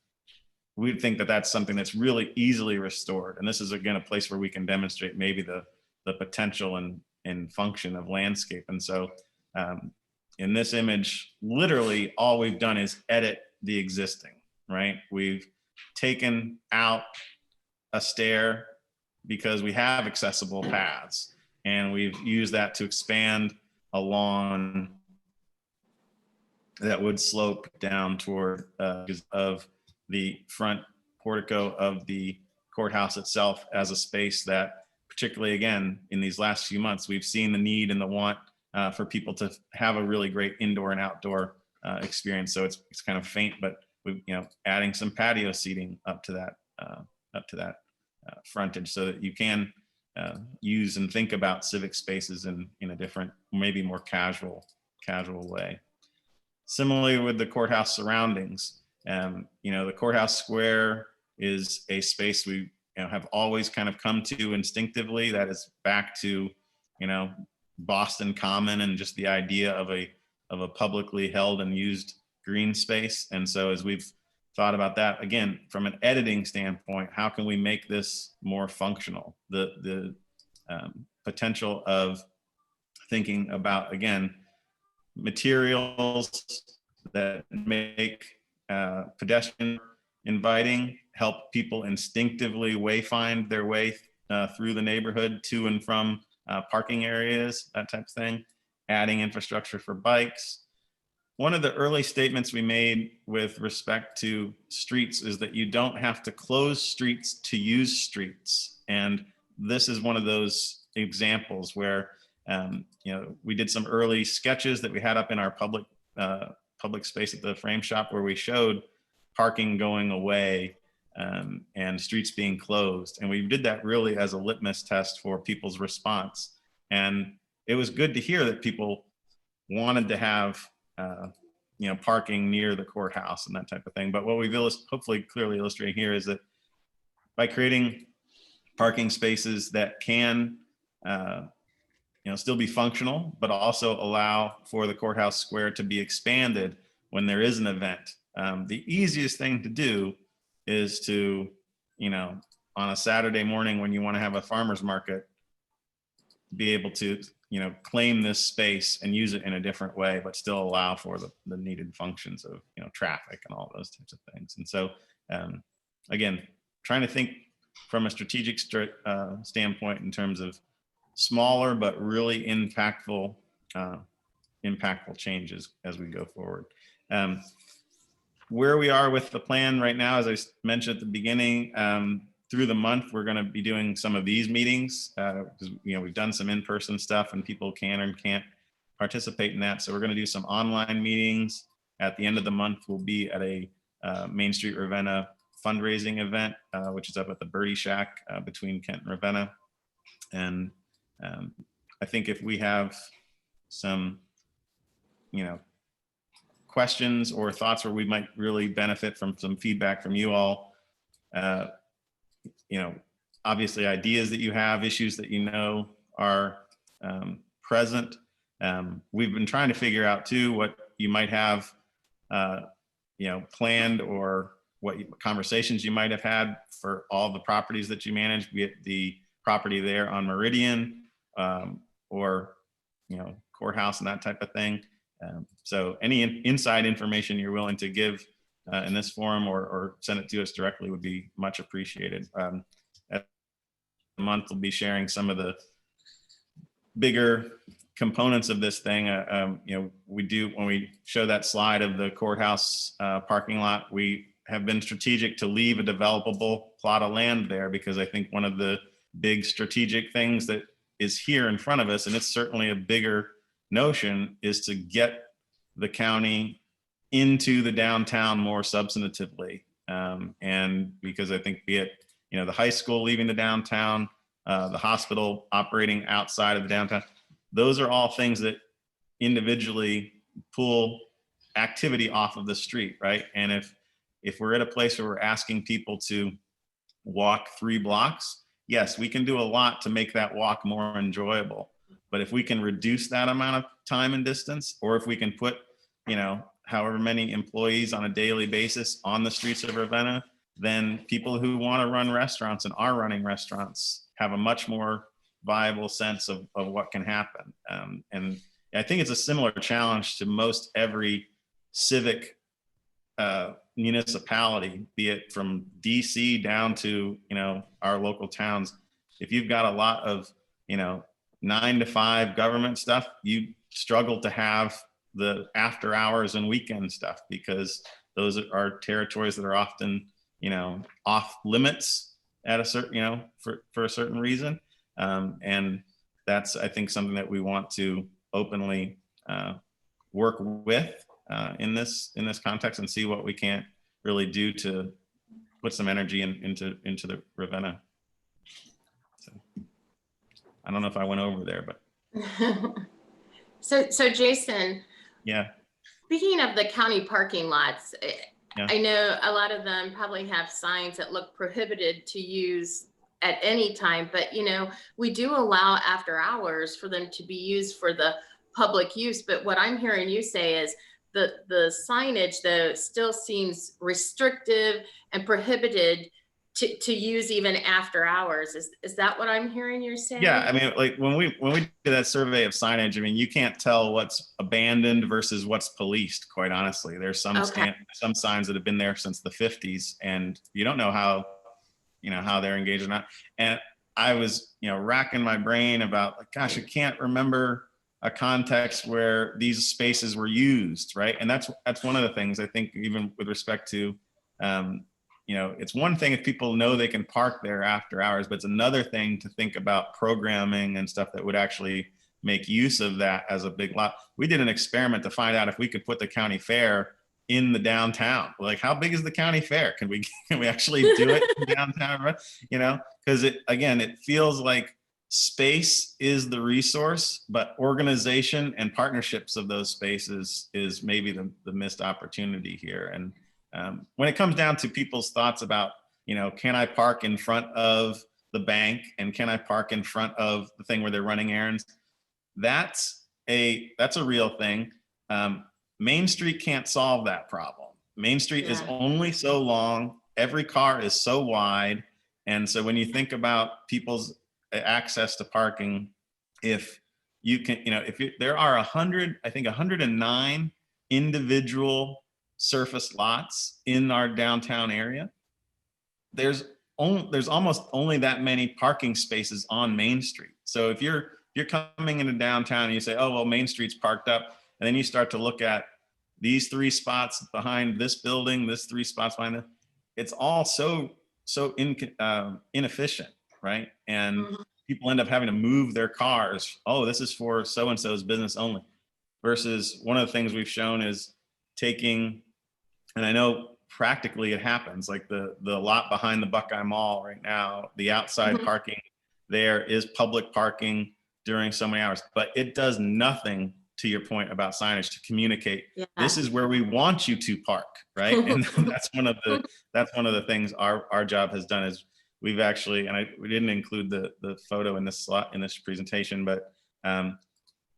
we think that that's something that's really easily restored. And this is, again, a place where we can demonstrate maybe the potential and function of landscape. And so in this image, literally all we've done is edit the existing, right? We've taken out a stair because we have accessible paths, and we've used that to expand a lawn that would slope down toward of the front portico of the courthouse itself as a space that, particularly again, in these last few months, we've seen the need and the want for people to have a really great indoor and outdoor experience. So it's kind of faint, but we, adding some patio seating up to that frontage, so that you can use and think about civic spaces in a different, maybe more casual way. Similarly with the courthouse surroundings, the courthouse square is a space we have always kind of come to instinctively. That is back to Boston Common and just the idea of a publicly held and used green space. And so as we've thought about that, again, from an editing standpoint, how can we make this more functional? The potential of thinking about, again, materials that make pedestrian inviting, help people instinctively wayfind their way through the neighborhood to and from parking areas, that type of thing, adding infrastructure for bikes. One of the early statements we made with respect to streets is that you don't have to close streets to use streets. And this is one of those examples where we did some early sketches that we had up in our public space at the frame shop, where we showed parking going away and streets being closed. And we did that really as a litmus test for people's response. And it was good to hear that people wanted to have parking near the courthouse and that type of thing. But what we've hopefully clearly illustrating here is that by creating parking spaces that can still be functional, but also allow for the courthouse square to be expanded when there is an event. The easiest thing to do is to, on a Saturday morning when you want to have a farmer's market, be able to, claim this space and use it in a different way, but still allow for the needed functions of, traffic and all those types of things. And so, again, trying to think from a strategic standpoint in terms of smaller but really impactful changes as we go forward. Where we are with the plan right now, as I mentioned at the beginning, through the month, we're going to be doing some of these meetings because we've done some in-person stuff and people can and can't participate in that. So we're going to do some online meetings. At the end of the month, we'll be at a Main Street Ravenna fundraising event, which is up at the Birdie Shack between Kent and Ravenna. And I think if we have some, questions or thoughts where we might really benefit from some feedback from you all, obviously ideas that you have, issues that are present. We've been trying to figure out too what you might have, planned, or what conversations you might have had for all the properties that you manage, be it the property there on Meridian or courthouse and that type of thing. So any inside information you're willing to give in this forum or send it to us directly would be much appreciated. At the month, we'll be sharing some of the bigger components of this thing. We do, when we show that slide of the courthouse parking lot, we have been strategic to leave a developable plot of land there, because I think one of the big strategic things that is here in front of us, and it's certainly a bigger notion, is to get the county into the downtown more substantively. And because I think, be it, the high school leaving the downtown, the hospital operating outside of the downtown, those are all things that individually pull activity off of the street, right? And if we're at a place where we're asking people to walk 3 blocks, yes, we can do a lot to make that walk more enjoyable. But if we can reduce that amount of time and distance, or if we can put, however many employees on a daily basis on the streets of Ravenna, then people who want to run restaurants and are running restaurants have a much more viable sense of what can happen. And I think it's a similar challenge to most every civic municipality, be it from DC down to, our local towns. If you've got a lot of, 9 to 5 government stuff, you struggle to have the after hours and weekend stuff, because those are territories that are often, off limits at a certain, for a certain reason. And that's, I think, something that we want to openly work with in this context, and see what we can't really do to put some energy into the Ravenna. So, I don't know if I went over there, but So Jason, yeah. speaking of the county parking lots, Yeah. I know a lot of them probably have signs that look prohibited to use at any time, but we do allow after hours for them to be used for the public use. But what I'm hearing you say is the signage, though, still seems restrictive and prohibited to use even after hours. Is that what I'm hearing you're saying? Yeah, I mean, like when we do that survey of signage, I mean, you can't tell what's abandoned versus what's policed, quite honestly. There's some some signs that have been there since the 50s, and you don't know how they're engaged or not. And I was, racking my brain about, like, gosh, I can't remember a context where these spaces were used, right? And that's one of the things I think, even with respect to it's one thing if people know they can park there after hours, but it's another thing to think about programming and stuff that would actually make use of that as a big lot. We did an experiment to find out if we could put the county fair in the downtown. Like, how big is the county fair? Can we actually do it in downtown? Because it feels like space is the resource, but organization and partnerships of those spaces is maybe the missed opportunity here. And when it comes down to people's thoughts about, can I park in front of the bank, and can I park in front of the thing where they're running errands? That's a real thing. Main Street can't solve that problem. Main Street is only so long. Every car is so wide. And so when you think about people's access to parking, if you can, there are 109 individual surface lots in our downtown area. There's almost only that many parking spaces on Main Street. So if you're coming into downtown and you say, oh, well, Main Street's parked up, and then you start to look at these 3 spots behind this building, this 3 spots behind it, it's all so inefficient, right? And people end up having to move their cars. Oh, this is for so-and-so's business only. Versus one of the things we've shown is taking, and I know practically it happens, like the lot behind the Buckeye Mall right now, the outside parking there is public parking during so many hours, but it does nothing, to your point about signage, to communicate this is where we want you to park, right? And that's one of the things our job has done, is we've actually, and we didn't include the photo in this presentation, but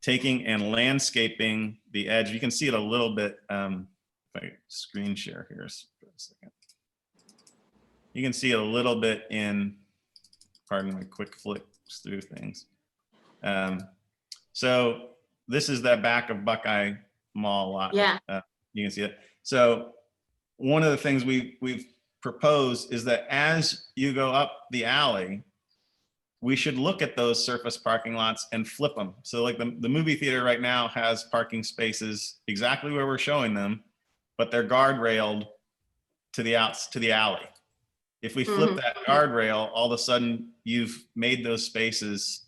taking and landscaping the edge. You can see it a little bit. If I screen share here for a second, you can see it a little bit in, pardon my quick flicks through things. So this is that back of Buckeye Mall lot. Yeah. You can see it. So one of the things we've proposed is that as you go up the alley, we should look at those surface parking lots and flip them. So like the movie theater right now has parking spaces exactly where we're showing them, but they're guardrailed to the alley. If we flip that guardrail, all of a sudden you've made those spaces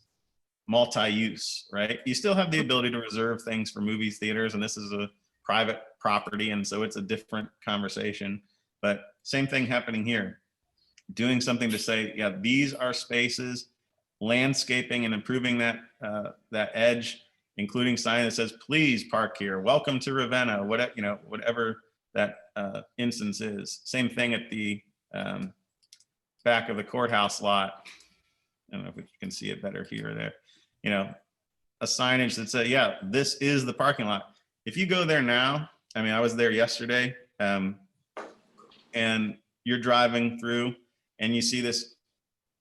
multi-use, right? You still have the ability to reserve things for movie theaters, and this is a private property, and so it's a different conversation. But same thing happening here. Doing something to say, yeah, these are spaces, landscaping and improving that edge, including sign that says, please park here, welcome to Ravenna, whatever that instance is. Same thing at the back of the courthouse lot. I don't know if you can see it better here or there. A signage that says, yeah, this is the parking lot. If you go there now, I mean, I was there yesterday, and you're driving through and you see this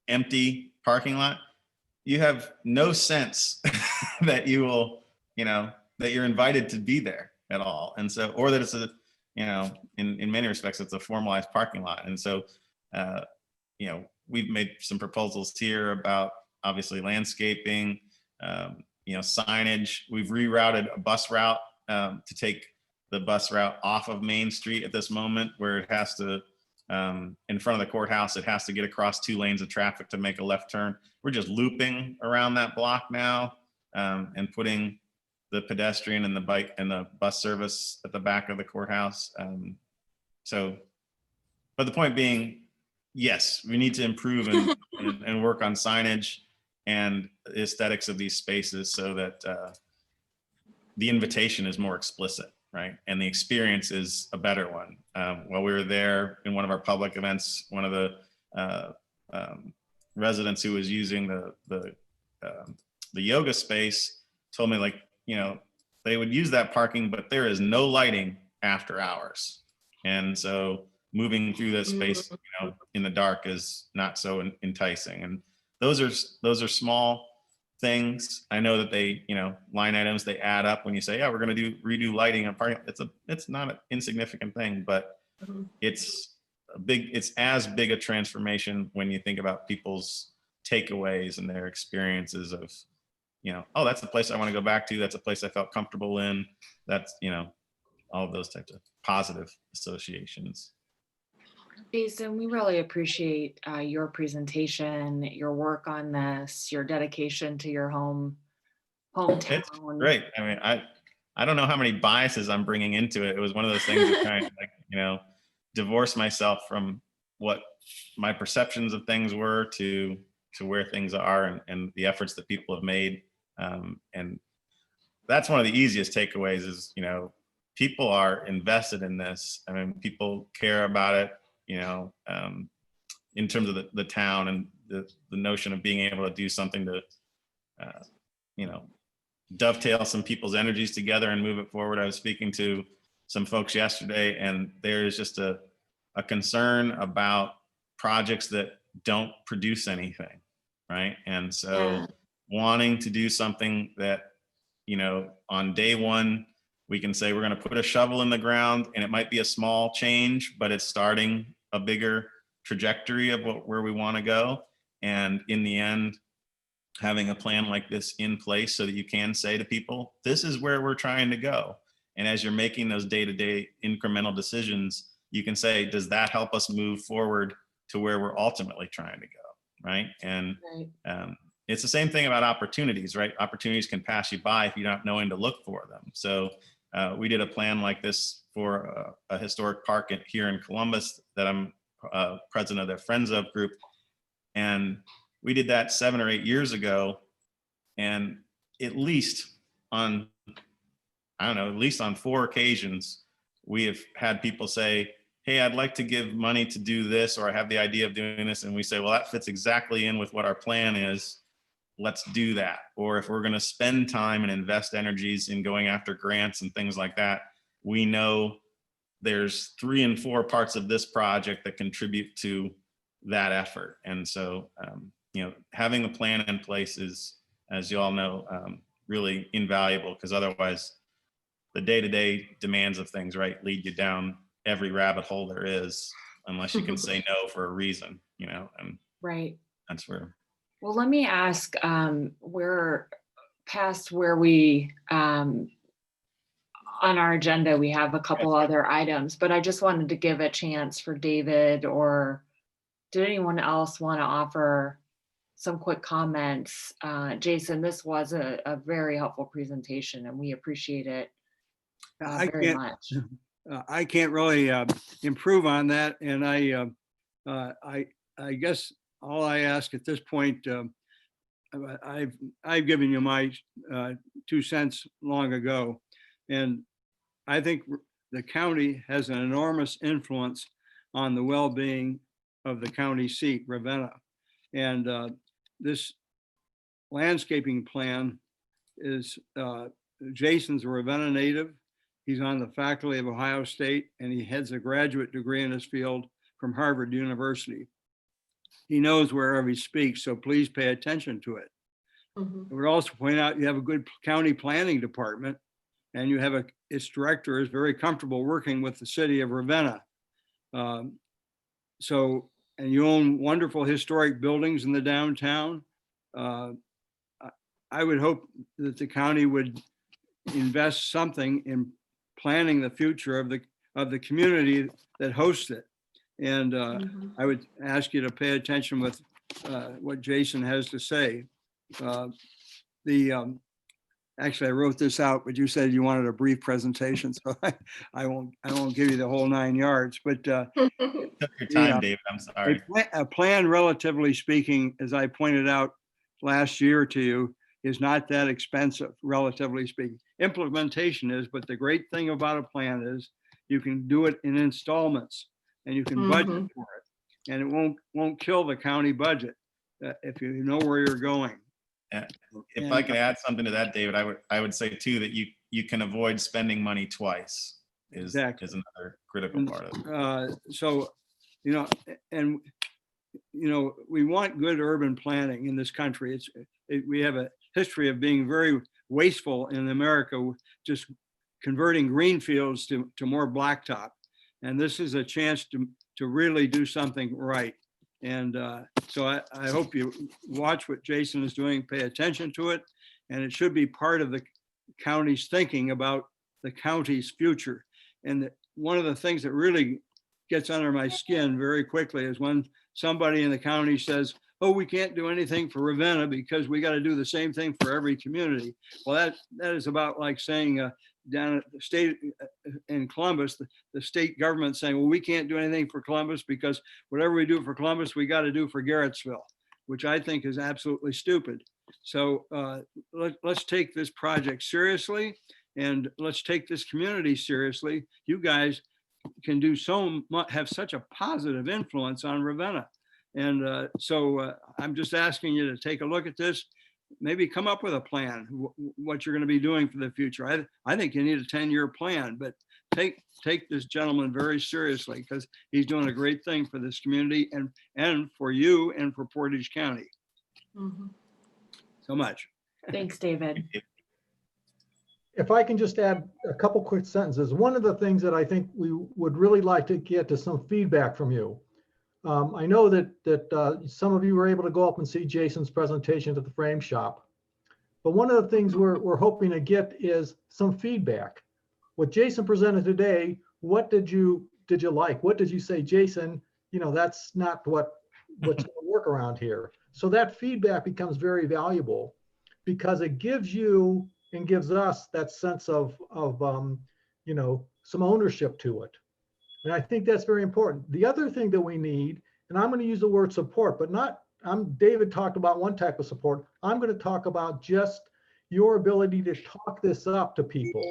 empty parking lot. You have no sense that you will, that you're invited to be there at all. And so, or that it's a, in many respects, it's a formalized parking lot. And so, we've made some proposals here about obviously landscaping, signage. We've rerouted a bus route to take the bus route off of Main Street at this moment, where it has to, in front of the courthouse, it has to get across 2 lanes of traffic to make a left turn. We're just looping around that block now, and putting the pedestrian and the bike and the bus service at the back of the courthouse. But the point being, yes, we need to improve and work on signage and aesthetics of these spaces so that the invitation is more explicit, right? And the experience is a better one. While we were there in one of our public events, one of the residents who was using the yoga space told me, like, they would use that parking, but there is no lighting after hours. And so moving through that space, in the dark is not so enticing. And those are small things. I know that they, line items, they add up when you say, yeah, we're going to redo lighting and parking. It's not an insignificant thing, but it's as big a transformation when you think about people's takeaways and their experiences of, oh, that's the place I want to go back to. That's a place I felt comfortable in. That's, all of those types of positive associations. Jason, we really appreciate your presentation, your work on this, your dedication to your hometown. It's great. I mean, I don't know how many biases I'm bringing into it. It was one of those things of trying to, divorce myself from what my perceptions of things were to where things are and the efforts that people have made. And that's one of the easiest takeaways is, people are invested in this. I mean, people care about it, in terms of the town and the notion of being able to do something to, dovetail some people's energies together and move it forward. I was speaking to some folks yesterday, and there's just a concern about projects that don't produce anything, right? And so wanting to do something that, on day one, we can say we're going to put a shovel in the ground, and it might be a small change, but it's starting a bigger trajectory of where we want to go. And in the end, having a plan like this in place so that you can say to people, this is where we're trying to go. And as you're making those day-to-day incremental decisions, you can say, does that help us move forward to where we're ultimately trying to go, right? And it's the same thing about opportunities, right? Opportunities can pass you by if you're not knowing to look for them. So we did a plan like this for a historic park here in Columbus that I'm president of their Friends of group. And we did that 7 or 8 years ago. And at least on 4 occasions, we have had people say, hey, I'd like to give money to do this, or I have the idea of doing this. And we say, well, that fits exactly in with what our plan is. Let's do that. Or if we're going to spend time and invest energies in going after grants and things like that, we know there's 3 and 4 parts of this project that contribute to that effort. And so, having a plan in place is, as you all know, really invaluable, because otherwise the day-to-day demands of things, right, lead you down every rabbit hole there is, unless you can say no for a reason, and right. That's where. Well, let me ask, we're past where we, on our agenda, we have a couple other items, but I just wanted to give a chance for David, or did anyone else want to offer some quick comments? Jason, this was a very helpful presentation, and we appreciate it very much. I can't really improve on that, and I guess all I ask at this point, I've given you my 2 cents long ago, and I think the county has an enormous influence on the well-being of the county seat, Ravenna, and this landscaping plan is Jason's a Ravenna native. He's on the faculty of Ohio State, and he heads a graduate degree in his field from Harvard University. He knows wherever he speaks, so please pay attention to it. Mhm. I would also point out you have a good county planning department, and you have its director is very comfortable working with the city of Ravenna. And you own wonderful historic buildings in the downtown. I would hope that the county would invest something in planning the future of the community that hosts it. And I would ask you to pay attention with what Jason has to say. Actually, I wrote this out, but you said you wanted a brief presentation, so I won't give you the whole 9 yards. But Took your time, David. I'm sorry. a plan, relatively speaking, as I pointed out last year to you, is not that expensive, relatively speaking. Implementation is, but the great thing about a plan is you can do it in installments and you can budget for it, and it won't kill the county budget if you know where you're going. If I could add something to that, David, I would say too that you can avoid spending money twice is another critical part of it. So, we want good urban planning in this country. We have a history of being very wasteful in America, just converting green fields to more blacktop. And this is a chance to really do something right. And so I hope you watch what Jason is doing, pay attention to it, and it should be part of the county's thinking about the county's future. And one of the things that really gets under my skin very quickly is when somebody in the county says, oh, we can't do anything for Ravenna because we got to do the same thing for every community. Well, that is about like saying down at the state in Columbus, the state government saying, well, we can't do anything for Columbus because whatever we do for Columbus, we got to do for Garrettsville, which I think is absolutely stupid. So let's take this project seriously, and let's take this community seriously. You guys can do so much, have such a positive influence on Ravenna. And so I'm just asking you to take a look at this, maybe come up with a plan, what you're going to be doing for the future. I think you need a 10-year plan, but take this gentleman very seriously because he's doing a great thing for this community and for you and for Portage County. So much. Thanks, David. If I can just add a couple quick sentences. One of the things that I think we would really like to get to some feedback from you. I know that some of you were able to go up and see Jason's presentation at the frame shop. But one of the things we're hoping to get is some feedback. What Jason presented today, what did you like? What did you say, Jason, that's not what's going to work around here. So that feedback becomes very valuable because it gives you and gives us that sense of some ownership to it. And I think that's very important. The other thing that we need, and I'm going to use the word support, but David talked about one type of support. I'm going to talk about just your ability to talk this up to people,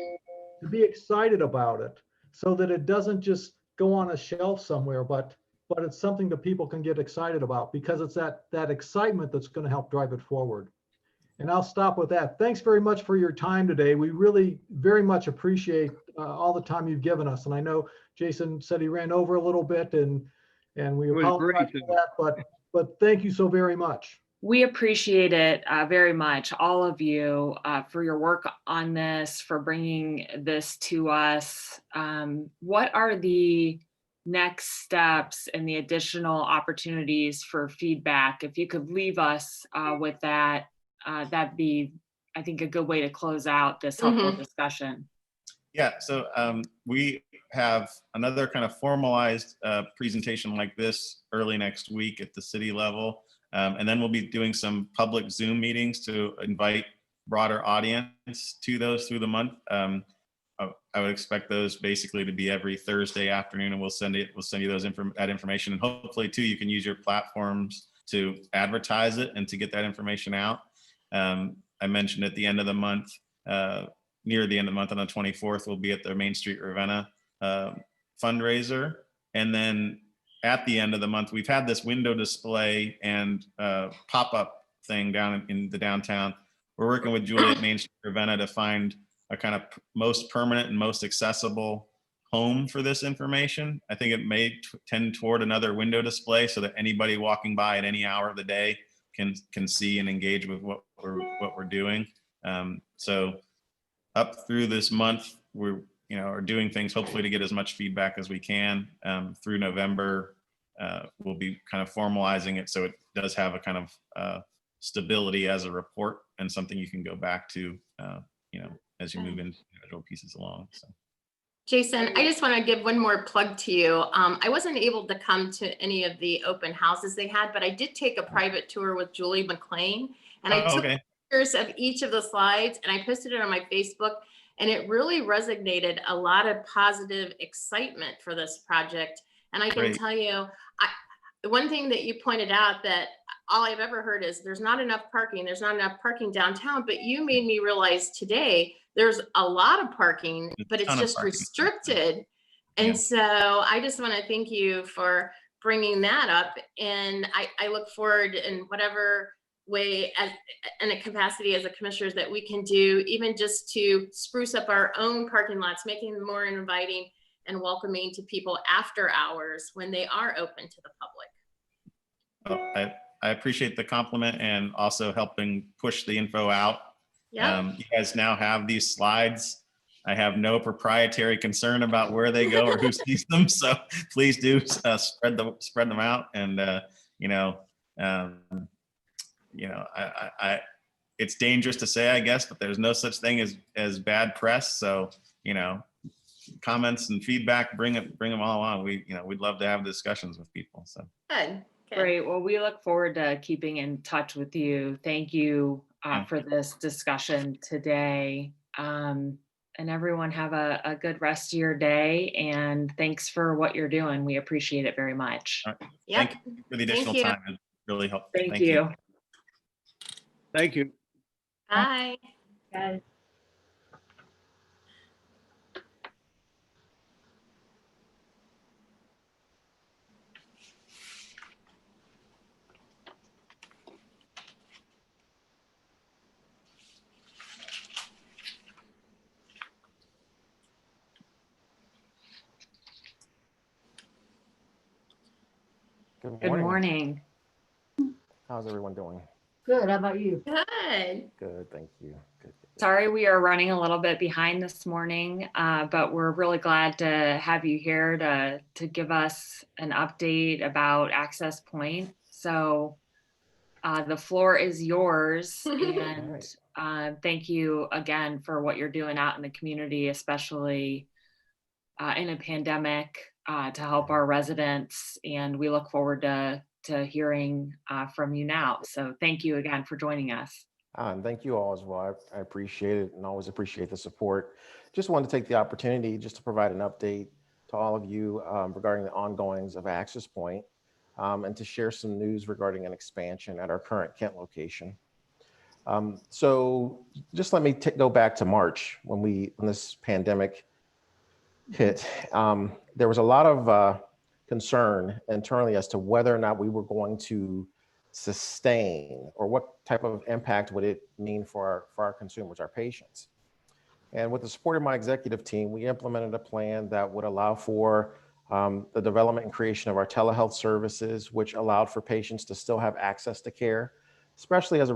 to be excited about it so that it doesn't just go on a shelf somewhere, but it's something that people can get excited about because it's that excitement that's going to help drive it forward. And I'll stop with that. Thanks very much for your time today. We really very much appreciate all the time you've given us. And I know Jason said he ran over a little bit and we apologize for that, but thank you so very much. We appreciate it very much, all of you, for your work on this, for bringing this to us. What are the next steps and the additional opportunities for feedback? If you could leave us with that, that'd be, I think, a good way to close out this helpful discussion. Yeah, so we have another kind of formalized presentation like this early next week at the city level. And then we'll be doing some public Zoom meetings to invite broader audience to those through the month. I would expect those basically to be every Thursday afternoon, and we'll send you that information. And hopefully too, you can use your platforms to advertise it and to get that information out. I mentioned at the end of the month, near the end of the month on the 24th, we'll be at the Main Street Ravenna fundraiser. And then at the end of the month, we've had this window display and pop-up thing down in the downtown. We're working with Julie at Main Street Ravenna to find a kind of most permanent and most accessible home for this information. I think it may tend toward another window display so that anybody walking by at any hour of the day can see and engage with what we're doing. So up through this month, we're are doing things hopefully to get as much feedback as we can. Through November, we'll be kind of formalizing it so it does have a kind of stability as a report and something you can go back to, as you move into individual pieces along. So. Jason, I just want to give one more plug to you. I wasn't able to come to any of the open houses they had, but I did take a private tour with Julie McLean, and I took pictures of each of the slides and I posted it on my Facebook, and it really resonated a lot of positive excitement for this project. And I can tell you, the one thing that you pointed out that all I've ever heard is there's not enough parking downtown, but you made me realize today there's a lot of parking, but it's just restricted. And so I just want to thank you for bringing that up. And I look forward in whatever way in a capacity as a commissioners that we can do, even just to spruce up our own parking lots, making them more inviting and welcoming to people after hours when they are open to the public. Well, I appreciate the compliment and also helping push the info out. You guys now have these slides. I have no proprietary concern about where they go or who sees them. So please do spread them out. And it's dangerous to say, I guess, but there's no such thing as bad press. So comments and feedback, bring them all on. We'd love to have discussions with people. So good. Great. Well, we look forward to keeping in touch with you. Thank you for this discussion today. And everyone have a good rest of your day. And thanks for what you're doing. We appreciate it very much. Thank you for the additional time. It really helped. Thank you. Thank you. Bye. Guys. Good morning. How's everyone doing? Good. How about you? Good. Good, thank you. Good. Sorry, we are running a little bit behind this morning, but we're really glad to have you here to give us an update about Access Point. So the floor is yours, and thank you again for what you're doing out in the community, especially in a pandemic, to help our residents. And we look forward to hearing from you now. So thank you again for joining us. And thank you all as well. I appreciate it and always appreciate the support. Just wanted to take the opportunity just to provide an update to all of you regarding the ongoings of Access Point, and to share some news regarding an expansion at our current Kent location. So just let me go back to March when this pandemic hit. There was a lot of concern internally as to whether or not we were going to sustain, or what type of impact would it mean for our consumers, our patients. And with the support of my executive team, we implemented a plan that would allow for the development and creation of our telehealth services, which allowed for patients to still have access to care, especially as it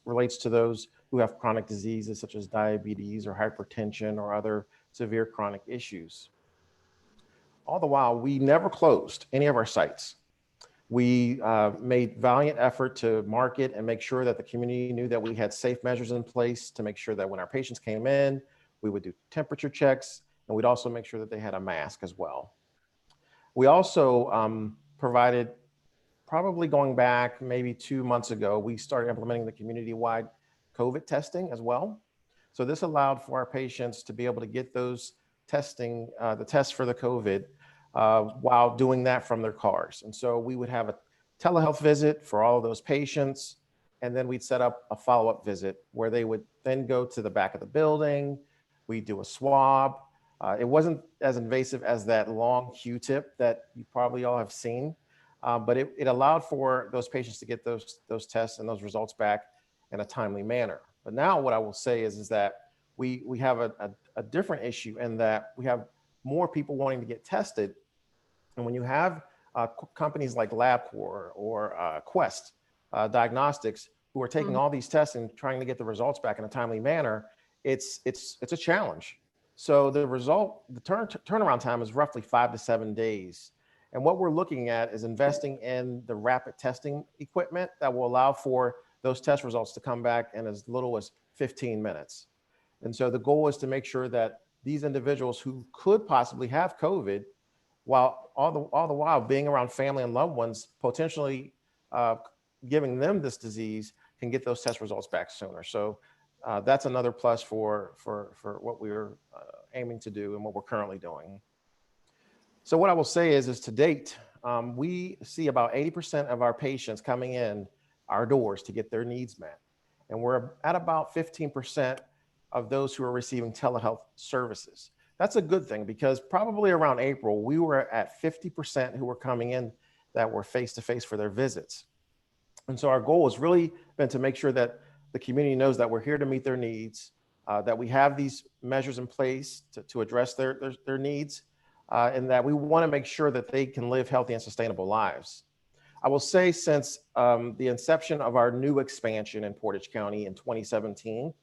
relates to those who have chronic diseases such as diabetes or hypertension or other severe chronic issues. All the while, we never closed any of our sites. We made valiant effort to market and make sure that the community knew that we had safe measures in place to make sure that when our patients came in, we would do temperature checks, and we'd also make sure that they had a mask as well. We also provided, probably going back maybe 2 months ago, we started implementing the community-wide COVID testing as well. So this allowed for our patients to be able to get those testing, the tests for the COVID, while doing that from their cars. And so we would have a telehealth visit for all of those patients, and then we'd set up a follow-up visit where they would then go to the back of the building. We'd do a swab. It wasn't as invasive as that long Q-tip that you probably all have seen, but it allowed for those patients to get those tests and those results back in a timely manner. But now what I will say is that we have a different issue in that we have more people wanting to get tested. And when you have companies like LabCorp or Quest Diagnostics who are taking all these tests and trying to get the results back in a timely manner, it's a challenge. So the turnaround time is roughly 5 to 7 days. And what we're looking at is investing in the rapid testing equipment that will allow for those test results to come back in as little as 15 minutes. And so the goal is to make sure that these individuals who could possibly have COVID, while all the while being around family and loved ones, potentially giving them this disease, can get those test results back sooner. So that's another plus for what we're aiming to do and what we're currently doing. So what I will say is to date, we see about 80% of our patients coming in our doors to get their needs met. And we're at about 15% of those who are receiving telehealth services. That's a good thing because probably around April, we were at 50% who were coming in that were face-to-face for their visits. And so our goal has really been to make sure that the community knows that we're here to meet their needs, that we have these measures in place to address their needs, and that we want to make sure that they can live healthy and sustainable lives. I will say since the inception of our new expansion in Portage County in 2017,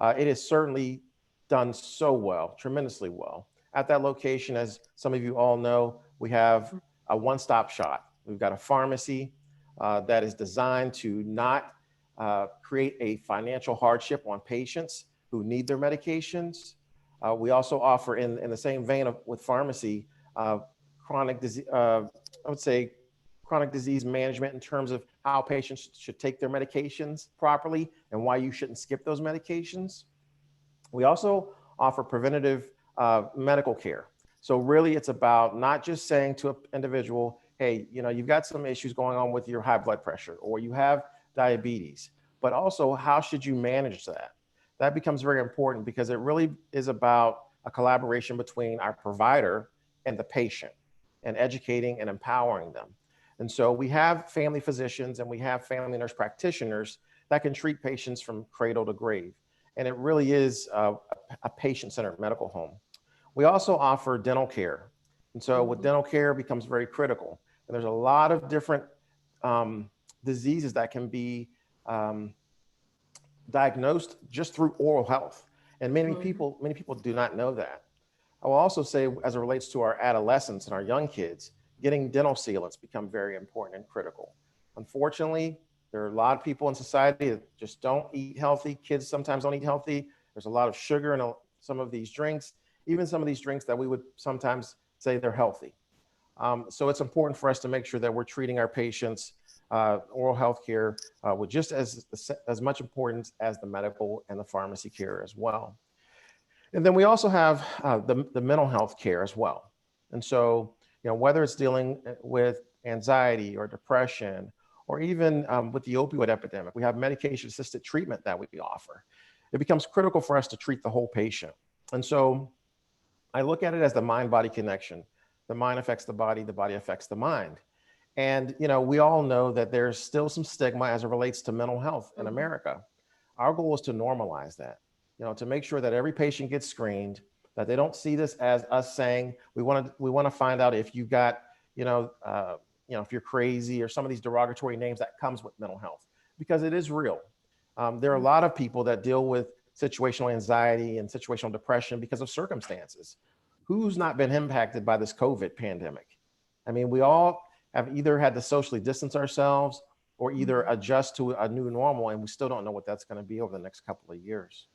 it has certainly done so well, tremendously well. At that location, as some of you all know, we have a one-stop shop. We've got a pharmacy that is designed to not create a financial hardship on patients who need their medications. We also offer in the same vein with pharmacy, chronic disease, I would say chronic disease management in terms of how patients should take their medications properly and why you shouldn't skip those medications. We also offer preventative medical care. So really it's about not just saying to an individual, hey, you've got some issues going on with your high blood pressure or you have diabetes, but also how should you manage that? That becomes very important because it really is about a collaboration between our provider and the patient and educating and empowering them. And so we have family physicians and we have family nurse practitioners that can treat patients from cradle to grave. And it really is a patient-centered medical home. We also offer dental care. And so with dental care, it becomes very critical. And there's a lot of different diseases that can be diagnosed just through oral health. And many people do not know that. I will also say, as it relates to our adolescents and our young kids, getting dental sealants become very important and critical. Unfortunately, there are a lot of people in society that just don't eat healthy. Kids sometimes don't eat healthy. There's a lot of sugar in some of these drinks, even some of these drinks that we would sometimes say they're healthy. So it's important for us to make sure that we're treating our patients oral health care with just as much importance as the medical and the pharmacy care as well. And then we also have the mental health care as well. And so, whether it's dealing with anxiety or depression, or even with the opioid epidemic, we have medication-assisted treatment that we offer. It becomes critical for us to treat the whole patient. And so I look at it as the mind-body connection. The mind affects the body affects the mind. And, we all know that there's still some stigma as it relates to mental health in America. Our goal is to normalize that, to make sure that every patient gets screened, that they don't see this as us saying, we want to find out if you got, if you're crazy or some of these derogatory names that comes with mental health, because it is real. There are a lot of people that deal with situational anxiety and situational depression because of circumstances. Who's not been impacted by this COVID pandemic? I mean, we all have either had to socially distance ourselves or either adjust to a new normal, and we still don't know what that's going to be over the next couple of years.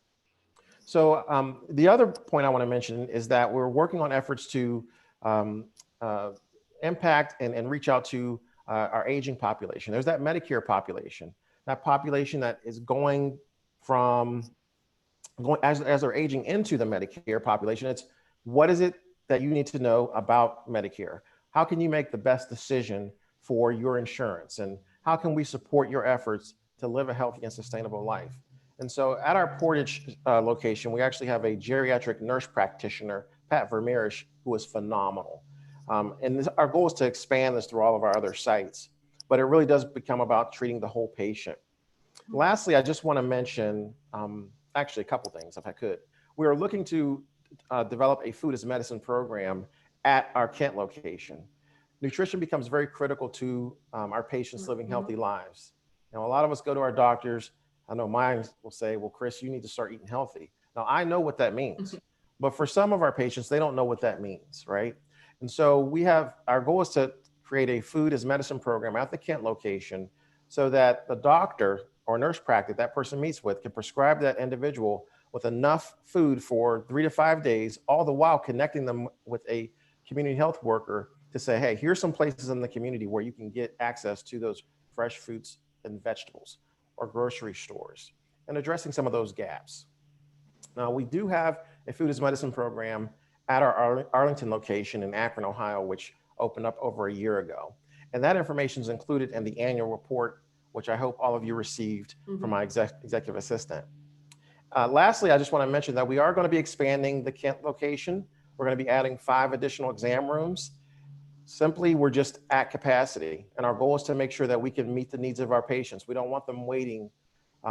So the other point I want to mention is that we're working on efforts to impact and reach out to our aging population. There's that Medicare population, that population that is going as they're aging into the Medicare population. It's what is it that you need to know about Medicare? How can you make the best decision for your insurance? And how can we support your efforts to live a healthy and sustainable life? And so at our Portage location, we actually have a geriatric nurse practitioner, Pat Vermeerish, who is phenomenal. And our goal is to expand this through all of our other sites, but it really does become about treating the whole patient. Lastly, I just want to mention actually a couple things, if I could. we are looking to develop a food as medicine program at our Kent location. Nutrition becomes very critical to our patients living healthy lives. Now, a lot of us go to our doctors. I know mine will say, well, Chris, you need to start eating healthy. Now, I know what that means, but for some of our patients, they don't know what that means, right? And so our goal is to create a food as medicine program at the Kent location so that the doctor or nurse practice that person meets with can prescribe that individual with enough food for 3 to 5 days, all the while connecting them with a community health worker to say, hey, here's some places in the community where you can get access to those fresh fruits and vegetables, or grocery stores, and addressing some of those gaps. Now, we do have a food as medicine program at our Arlington location in Akron, Ohio, which opened up over a year ago. And that information is included in the annual report, which I hope all of you received from my executive assistant. Lastly, I just want to mention that we are going to be expanding the Kent location. We're going to be adding 5 additional exam rooms. Simply, we're just at capacity. And our goal is to make sure that we can meet the needs of our patients. We don't want them waiting,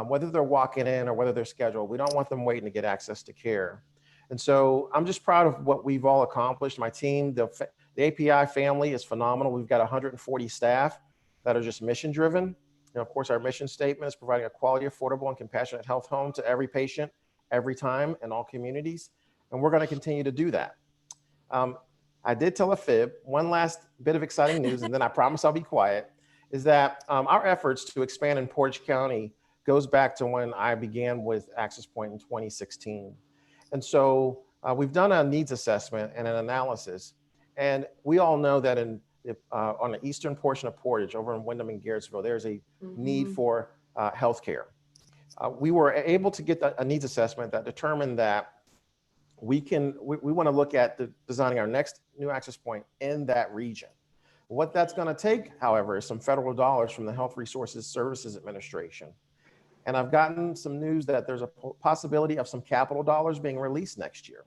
whether they're walking in or whether they're scheduled. We don't want them waiting to get access to care. And so I'm just proud of what we've all accomplished. My team, the API family is phenomenal. We've got 140 staff that are just mission driven. And of course, our mission statement is providing a quality, affordable, and compassionate health home to every patient, every time, in all communities. And we're going to continue to do that. I did tell a fib. One last bit of exciting news, and then I promise I'll be quiet, is that our efforts to expand in Portage County goes back to when I began with Access Point in 2016. And so we've done a needs assessment and an analysis. And we all know that on the eastern portion of Portage, over in Windham and Garrettsville, there's a need for healthcare. We were able to get a needs assessment that determined that we want to look at designing our next new access point in that region. What that's going to take, however, is some federal dollars from the Health Resources Services Administration. And I've gotten some news that there's a possibility of some capital dollars being released next year.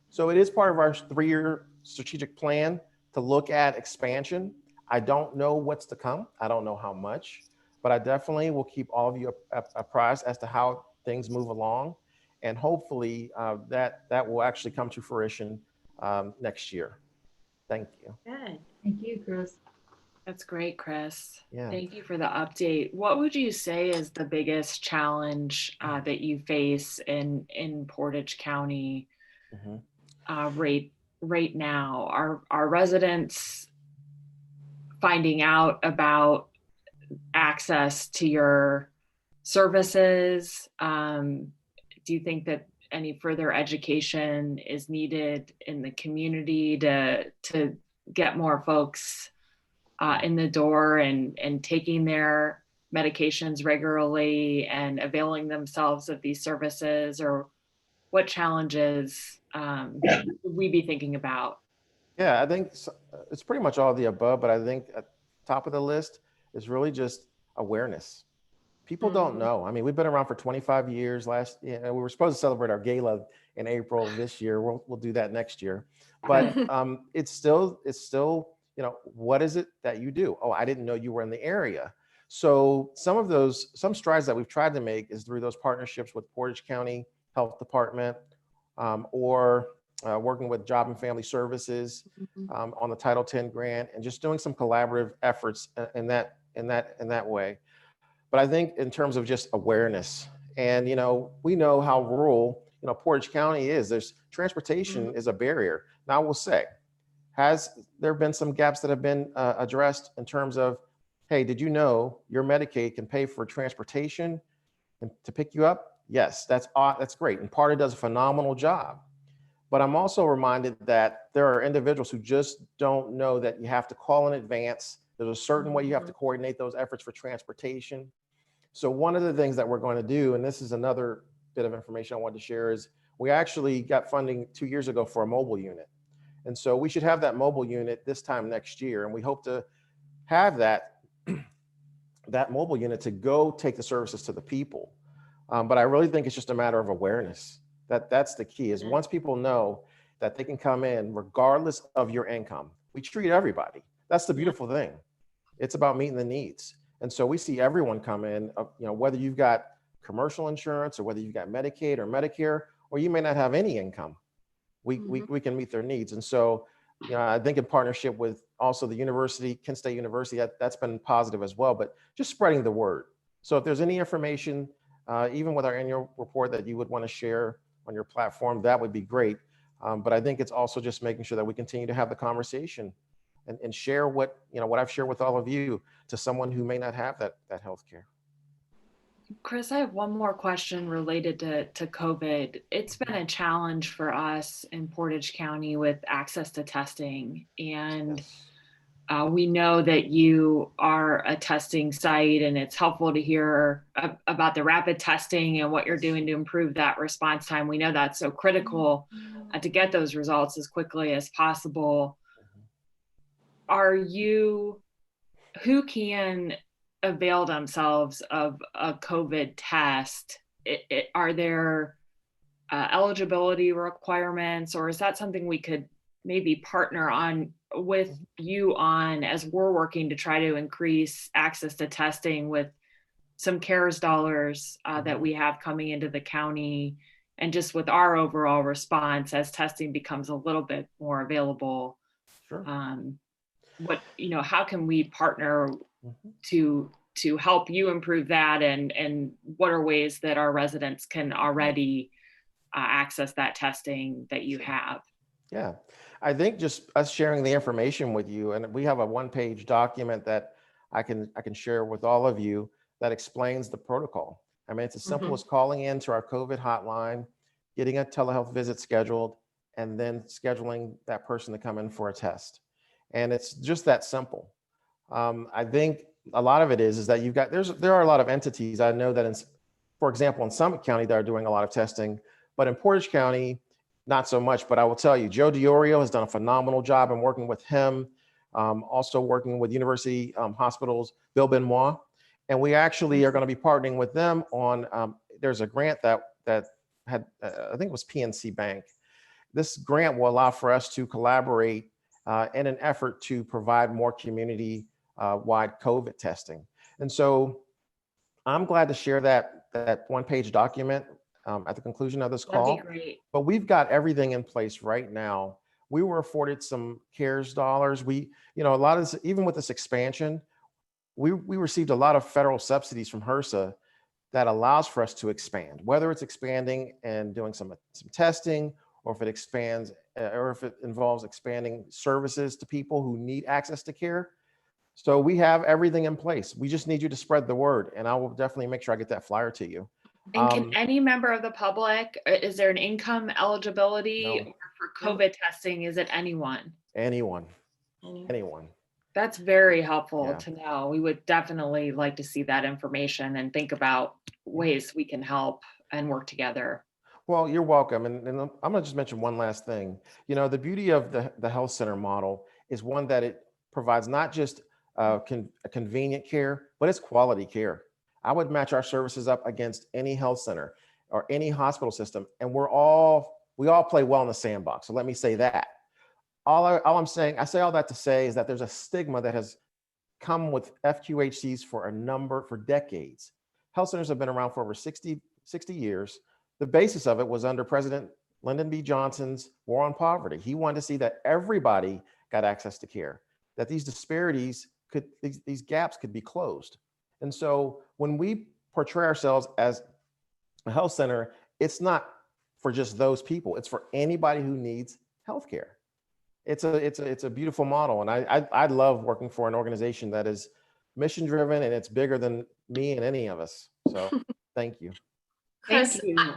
So it is part of our 3-year strategic plan to look at expansion. I don't know what's to come. I don't know how much, but I definitely will keep all of you apprised as to how things move along. And hopefully that will actually come to fruition next year. Thank you. Good. Thank you, Chris. That's great, Chris. Yeah. Thank you for the update. What would you say is the biggest challenge that you face in Portage County right now? Are residents finding out about access to your services? Do you think that any further education is needed in the community to get more folks in the door and taking their medications regularly and availing themselves of these services? Or what challenges would we be thinking about? Yeah, I think it's pretty much all of the above, but I think at the top of the list is really just awareness. People don't know. I mean, we've been around for 25 years. We were supposed to celebrate our gala in April of this year. We'll do that next year. But it's still, what is it that you do? Oh, I didn't know you were in the area. So some strides that we've tried to make is through those partnerships with Portage County Health Department or working with Job and Family Services on the Title X grant, and just doing some collaborative efforts in that way. But I think in terms of just awareness, and we know how rural Portage County is. There's transportation is a barrier. Now, I will say, has there been some gaps that have been addressed in terms of, hey, did you know your Medicaid can pay for transportation and to pick you up? Yes, that's great, and PARTA does a phenomenal job. But I'm also reminded that there are individuals who just don't know that you have to call in advance. There's a certain way you have to coordinate those efforts for transportation. So one of the things that we're going to do, and this is another bit of information I wanted to share, is we actually got funding 2 years ago for a mobile unit. And so we should have that mobile unit this time next year. And we hope to have that mobile unit to go take the services to the people. But I really think it's just a matter of awareness. That's the key, is once people know that they can come in regardless of your income. We treat everybody. That's the beautiful thing. It's about meeting the needs. And so we see everyone come in, whether you've got commercial insurance or whether you've got Medicaid or Medicare, or you may not have any income. We can meet their needs. And so, I think in partnership with also the university, Kent State University, that's been positive as well, but just spreading the word. So if there's any information, even with our annual report that you would want to share on your platform, that would be great. But I think it's also just making sure that we continue to have the conversation and share what I've shared with all of you to someone who may not have that health care. Chris, I have one more question related to COVID. It's been a challenge for us in Portage County with access to testing. And we know that you are a testing site, and it's helpful to hear about the rapid testing and what you're doing to improve that response time. We know that's so critical to get those results as quickly as possible. Who can avail themselves of a COVID test? Are there eligibility requirements, or is that something we could maybe partner on with you on as we're working to try to increase access to testing with some CARES dollars that we have coming into the county, and just with our overall response as testing becomes a little bit more available? Sure. How can we partner to help you improve that, and what are ways that our residents can already access that testing that you have? Yeah, I think just us sharing the information with you, and we have a one-page document that I can share with all of you that explains the protocol. I mean, it's as simple as calling into our COVID hotline, getting a telehealth visit scheduled, and then scheduling that person to come in for a test. And it's just that simple. I think a lot of it is that there are a lot of entities. I know that for example, in Summit County, they're doing a lot of testing, but in Portage County, not so much. But I will tell you, Joe DiOrio has done a phenomenal job in working with him, also working with University Hospitals, Bill Benoit. And we actually are going to be partnering with them on, there's a grant that had, I think it was PNC Bank. This grant will allow for us to collaborate in an effort to provide more community-wide COVID testing. And so I'm glad to share that one-page document at the conclusion of this call. That'd be great. But we've got everything in place right now. We were afforded some CARES dollars. A lot of this, even with this expansion, we received a lot of federal subsidies from HRSA that allows for us to expand, whether it's expanding and doing some testing, or if it expands, or if it involves expanding services to people who need access to care. So we have everything in place. We just need you to spread the word, and I will definitely make sure I get that flyer to you. And can any member of the public, is there an income eligibility? No. Or for COVID testing, is it anyone? Anyone. That's very helpful Yeah. to know. We would definitely like to see that information and think about ways we can help and work together. Well, you're welcome. And I'm going to just mention one last thing. The beauty of the health center model is one that it provides not just a convenient care, but it's quality care. I would match our services up against any health center or any hospital system, and we all play well in the sandbox. So let me say that. All I'm saying, I say all that to say is that there's a stigma that has come with FQHCs for decades. Health centers have been around for over 60 years. The basis of it was under President Lyndon B. Johnson's War on Poverty. He wanted to see that everybody got access to care, that these disparities these gaps could be closed. And so when we portray ourselves as a health center, it's not for just those people. It's for anybody who needs healthcare. It's a beautiful model, and I love working for an organization that is mission driven, and it's bigger than me and any of us. So thank you. Chris, Thank you.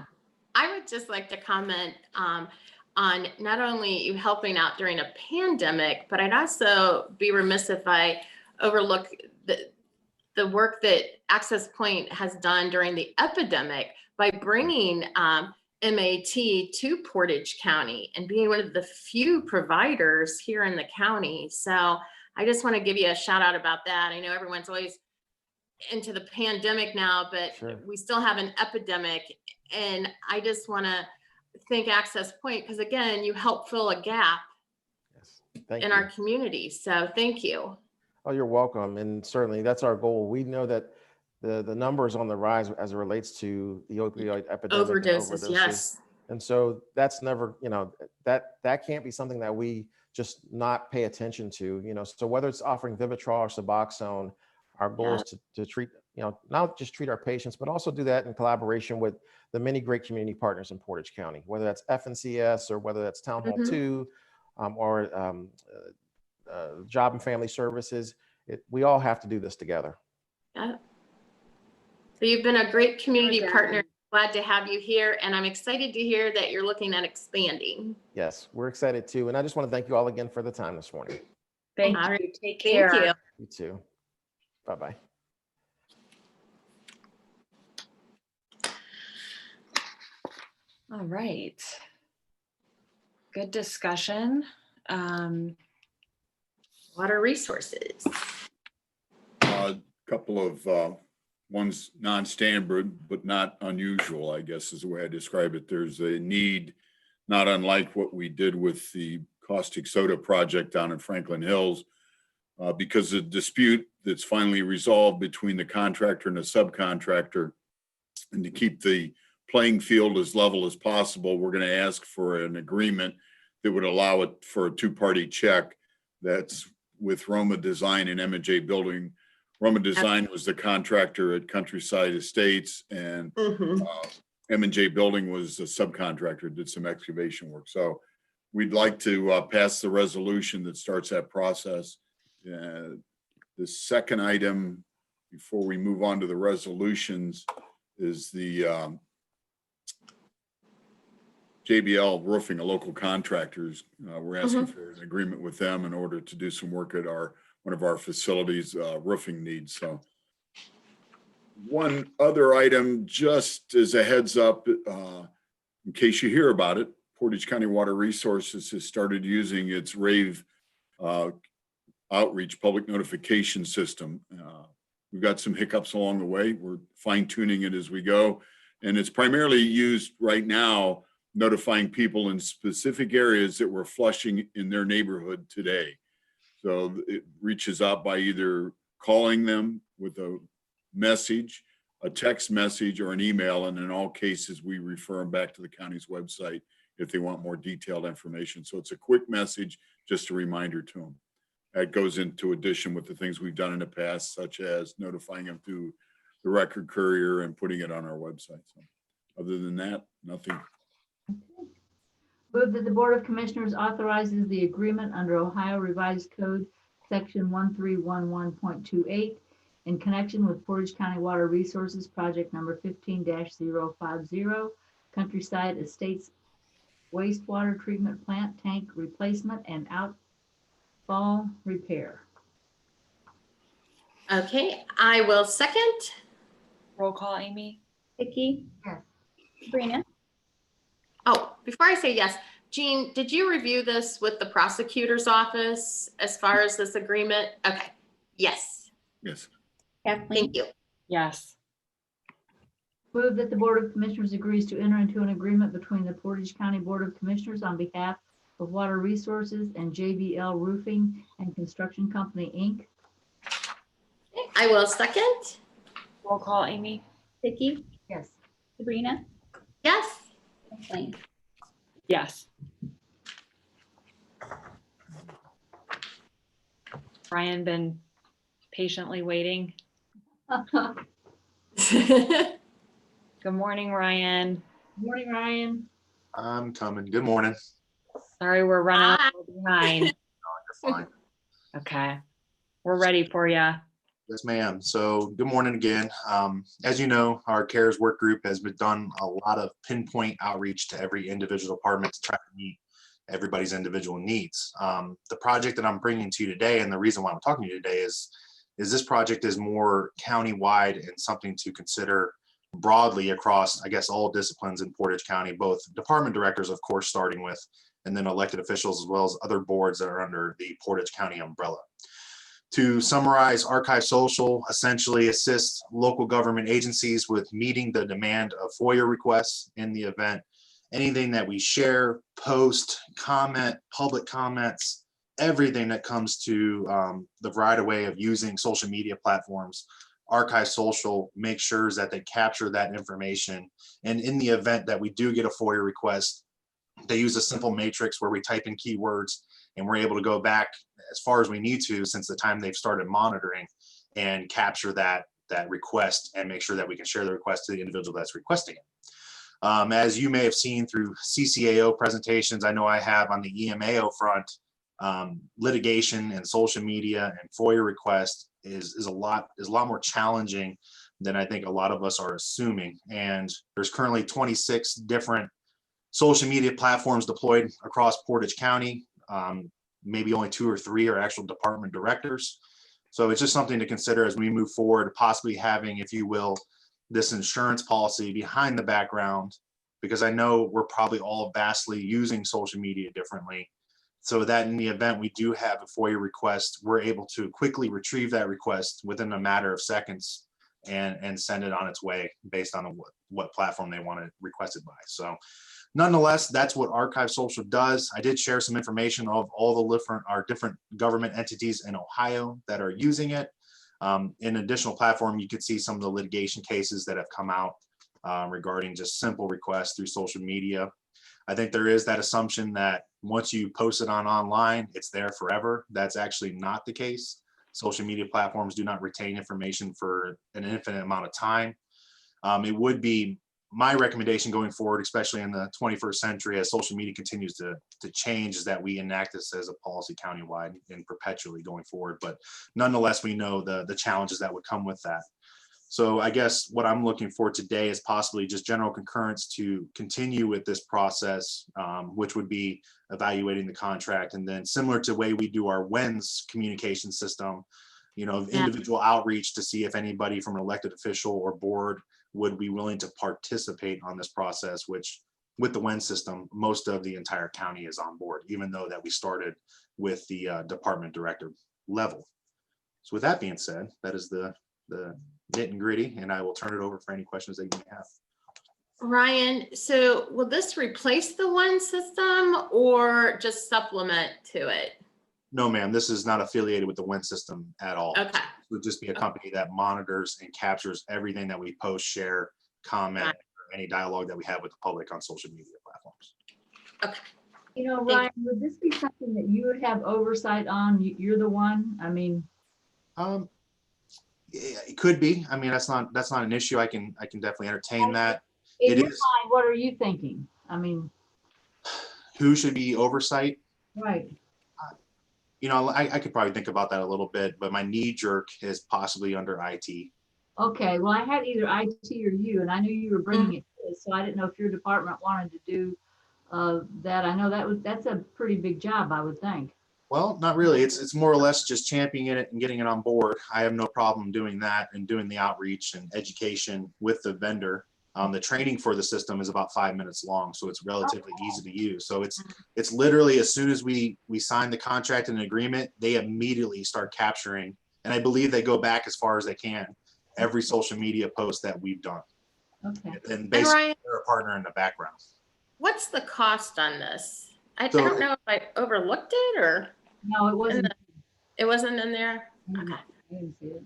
I would just like to comment on not only you helping out during a pandemic, but I'd also be remiss if I overlook the work that Access Point has done during the epidemic by bringing MAT to Portage County and being one of the few providers here in the county. So I just want to give you a shout out about that. I know everyone's always into the pandemic now, but Sure. We still have an epidemic. And I just want to thank Access Point because, again, you help fill a gap Yes. Thank in you. our community. So thank you. Oh, you're welcome. And certainly that's our goal. We know that the numbers on the rise as it relates to the opioid epidemic. and Overdoses, yes. And so that's never, that can't be something that we just not pay attention to, so whether it's offering Vivitrol or Suboxone, our goal is to treat, not just treat our patients, but also do that in collaboration with the many great community partners in Portage County, whether that's FNCS or whether that's Town Hall 2 or Job and Family Services. We all have to do this together. Yeah. So you've been a great community partner. Glad to have you here, and I'm excited to hear that you're looking at expanding. Yes, we're excited too. And I just want to thank you all again for the time this morning. Thank All you. right. Take Thank care. you. You too. Bye-bye. All right. Good discussion. Water resources. Couple of one's non-standard, but not unusual, I guess is the way I describe it. There's a need, not unlike what we did with the caustic soda project down in Franklin Hills, because the dispute that's finally resolved between the contractor and the subcontractor, and to keep the playing field as level as possible, we're going to ask for an agreement that would allow it for a two-party check. That's with Roma Design and M&J Building. Roma Design was the contractor at Countryside Estates, and M&J Building was the subcontractor, did some excavation work. So we'd like to pass the resolution that starts that process. The second item before we move on to the resolutions is the JBL Roofing, a local contractors. We're asking for an agreement with them in order to do some work at one of our facilities roofing needs. So one other item, just as a heads up, in case you hear about it, Portage County Water Resources has started using its RAVE outreach public notification system. We've got some hiccups along the way. We're fine tuning it as we go. And it's primarily used right now notifying people in specific areas that we're flushing in their neighborhood today. So it reaches out by either calling them with a message, a text message, or an email. And in all cases, we refer them back to the county's website if they want more detailed information. So it's a quick message, just a reminder to them. That goes into addition with the things we've done in the past, such as notifying them through the record courier and putting it on our website. So other than that, nothing. Move that the Board of Commissioners authorizes the agreement under Ohio Revised Code, Section 1311.28, in connection with Portage County Water Resources Project number 15-050, Countryside Estates Wastewater Treatment Plant Tank Replacement and Outfall Repair. Okay, I will second. Roll call, Amy. Vicky, Yes. Sabrina, Oh, before I say yes, Jean, did you review this with the prosecutor's office as far as this agreement? Okay, yes, Yes. Kathleen, thank you. Yes. Move that the Board of Commissioners agrees to enter into an agreement between the Portage County Board of Commissioners on behalf of Water Resources and JBL Roofing and Construction Company, Inc. Okay, I will second. Roll call, Amy. Vicky, Yes. Sabrina, Yes. Kathleen. Yes. Brian been patiently waiting. Good morning, Ryan. Morning, Ryan. I'm coming. Good morning. Sorry, we're running a little behind. You're fine. Okay. We're ready for you. Yes, ma'am. So good morning again. As you know, our CARES work group has been done a lot of pinpoint outreach to every individual department to try to meet everybody's individual needs. The project that I'm bringing to you today, and the reason why I'm talking to you today is this project is more county-wide and something to consider broadly across, I guess, all disciplines in Portage County, both department directors, of course, starting with, and then elected officials, as well as other boards that are under the Portage County umbrella. To summarize, Archive Social essentially assists local government agencies with meeting the demand of FOIA requests in the event anything that we share, post, comment, public comments, everything that comes to the right way of using social media platforms Archive Social makes sure that they capture that information. And in the event that we do get a FOIA request, they use a simple matrix where we type in keywords and we're able to go back as far as we need to since the time they've started monitoring and capture that request and make sure that we can share the request to the individual that's requesting it. As you may have seen through CCAO presentations, I know I have on the EMAO front, litigation and social media and FOIA request is a lot more challenging than I think a lot of us are assuming. And there's currently 26 different social media platforms deployed across Portage County. Maybe only 2 or 3 are actual department directors. So it's just something to consider as we move forward, possibly having, if you will, this insurance policy behind the background, because I know we're probably all vastly using social media differently. So that in the event we do have a FOIA request, we're able to quickly retrieve that request within a matter of seconds and send it on its way based on what platform they want to request it by. So nonetheless, that's what Archive Social does. I did share some information of all the different government entities in Ohio that are using it. In additional platform, you could see some of the litigation cases that have come out regarding just simple requests through social media. I think there is that assumption that once you post it online, it's there forever. That's actually not the case. Social media platforms do not retain information for an infinite amount of time. It would be my recommendation going forward, especially in the 21st century, as social media continues to change, is that we enact this as a policy countywide and perpetually going forward. But nonetheless, we know the challenges that would come with that. So I guess what I'm looking for today is possibly just general concurrence to continue with this process, which would be evaluating the contract. And then similar to the way we do our WENS communication system, individual outreach to see if anybody from an elected official or board would be willing to participate on this process, which with the WENS system, most of the entire county is on board, even though that we started with the department director level. So with that being said, that is the nit and gritty, and I will turn it over for any questions that you may have. Ryan, so will this replace the one system or just supplement to it? No, ma'am, this is not affiliated with the WENS system at all. Okay. It would just be a company that monitors and captures everything that we post, share, comment, or any dialogue that we have with the public on social media platforms. Okay. Ryan, would this be something that you would have oversight on? You're the one, It could be. I mean, that's not an issue. I can definitely entertain that. In It your is. mind, what are you thinking? Who should be oversight? Right. I could probably think about that a little bit, but my knee jerk is possibly under IT. Okay, well, I had either IT or you, and I knew you were bringing it to us, so I didn't know if your department wanted to do that. I know that's a pretty big job, I would think. Well, not really. It's more or less just championing it and getting it on board. I have no problem doing that and doing the outreach and education with the vendor. The training for the system is about 5 minutes long, so it's relatively easy to use. So it's literally as soon as we sign the contract and agreement, they immediately start capturing, and I believe they go back as far as they can, every social media post that we've done. Okay. And basically, Ryan, they're a partner in the background. what's the cost on this? I So- don't know if I overlooked it or. No, it wasn't. It wasn't in there? Okay. I didn't see it.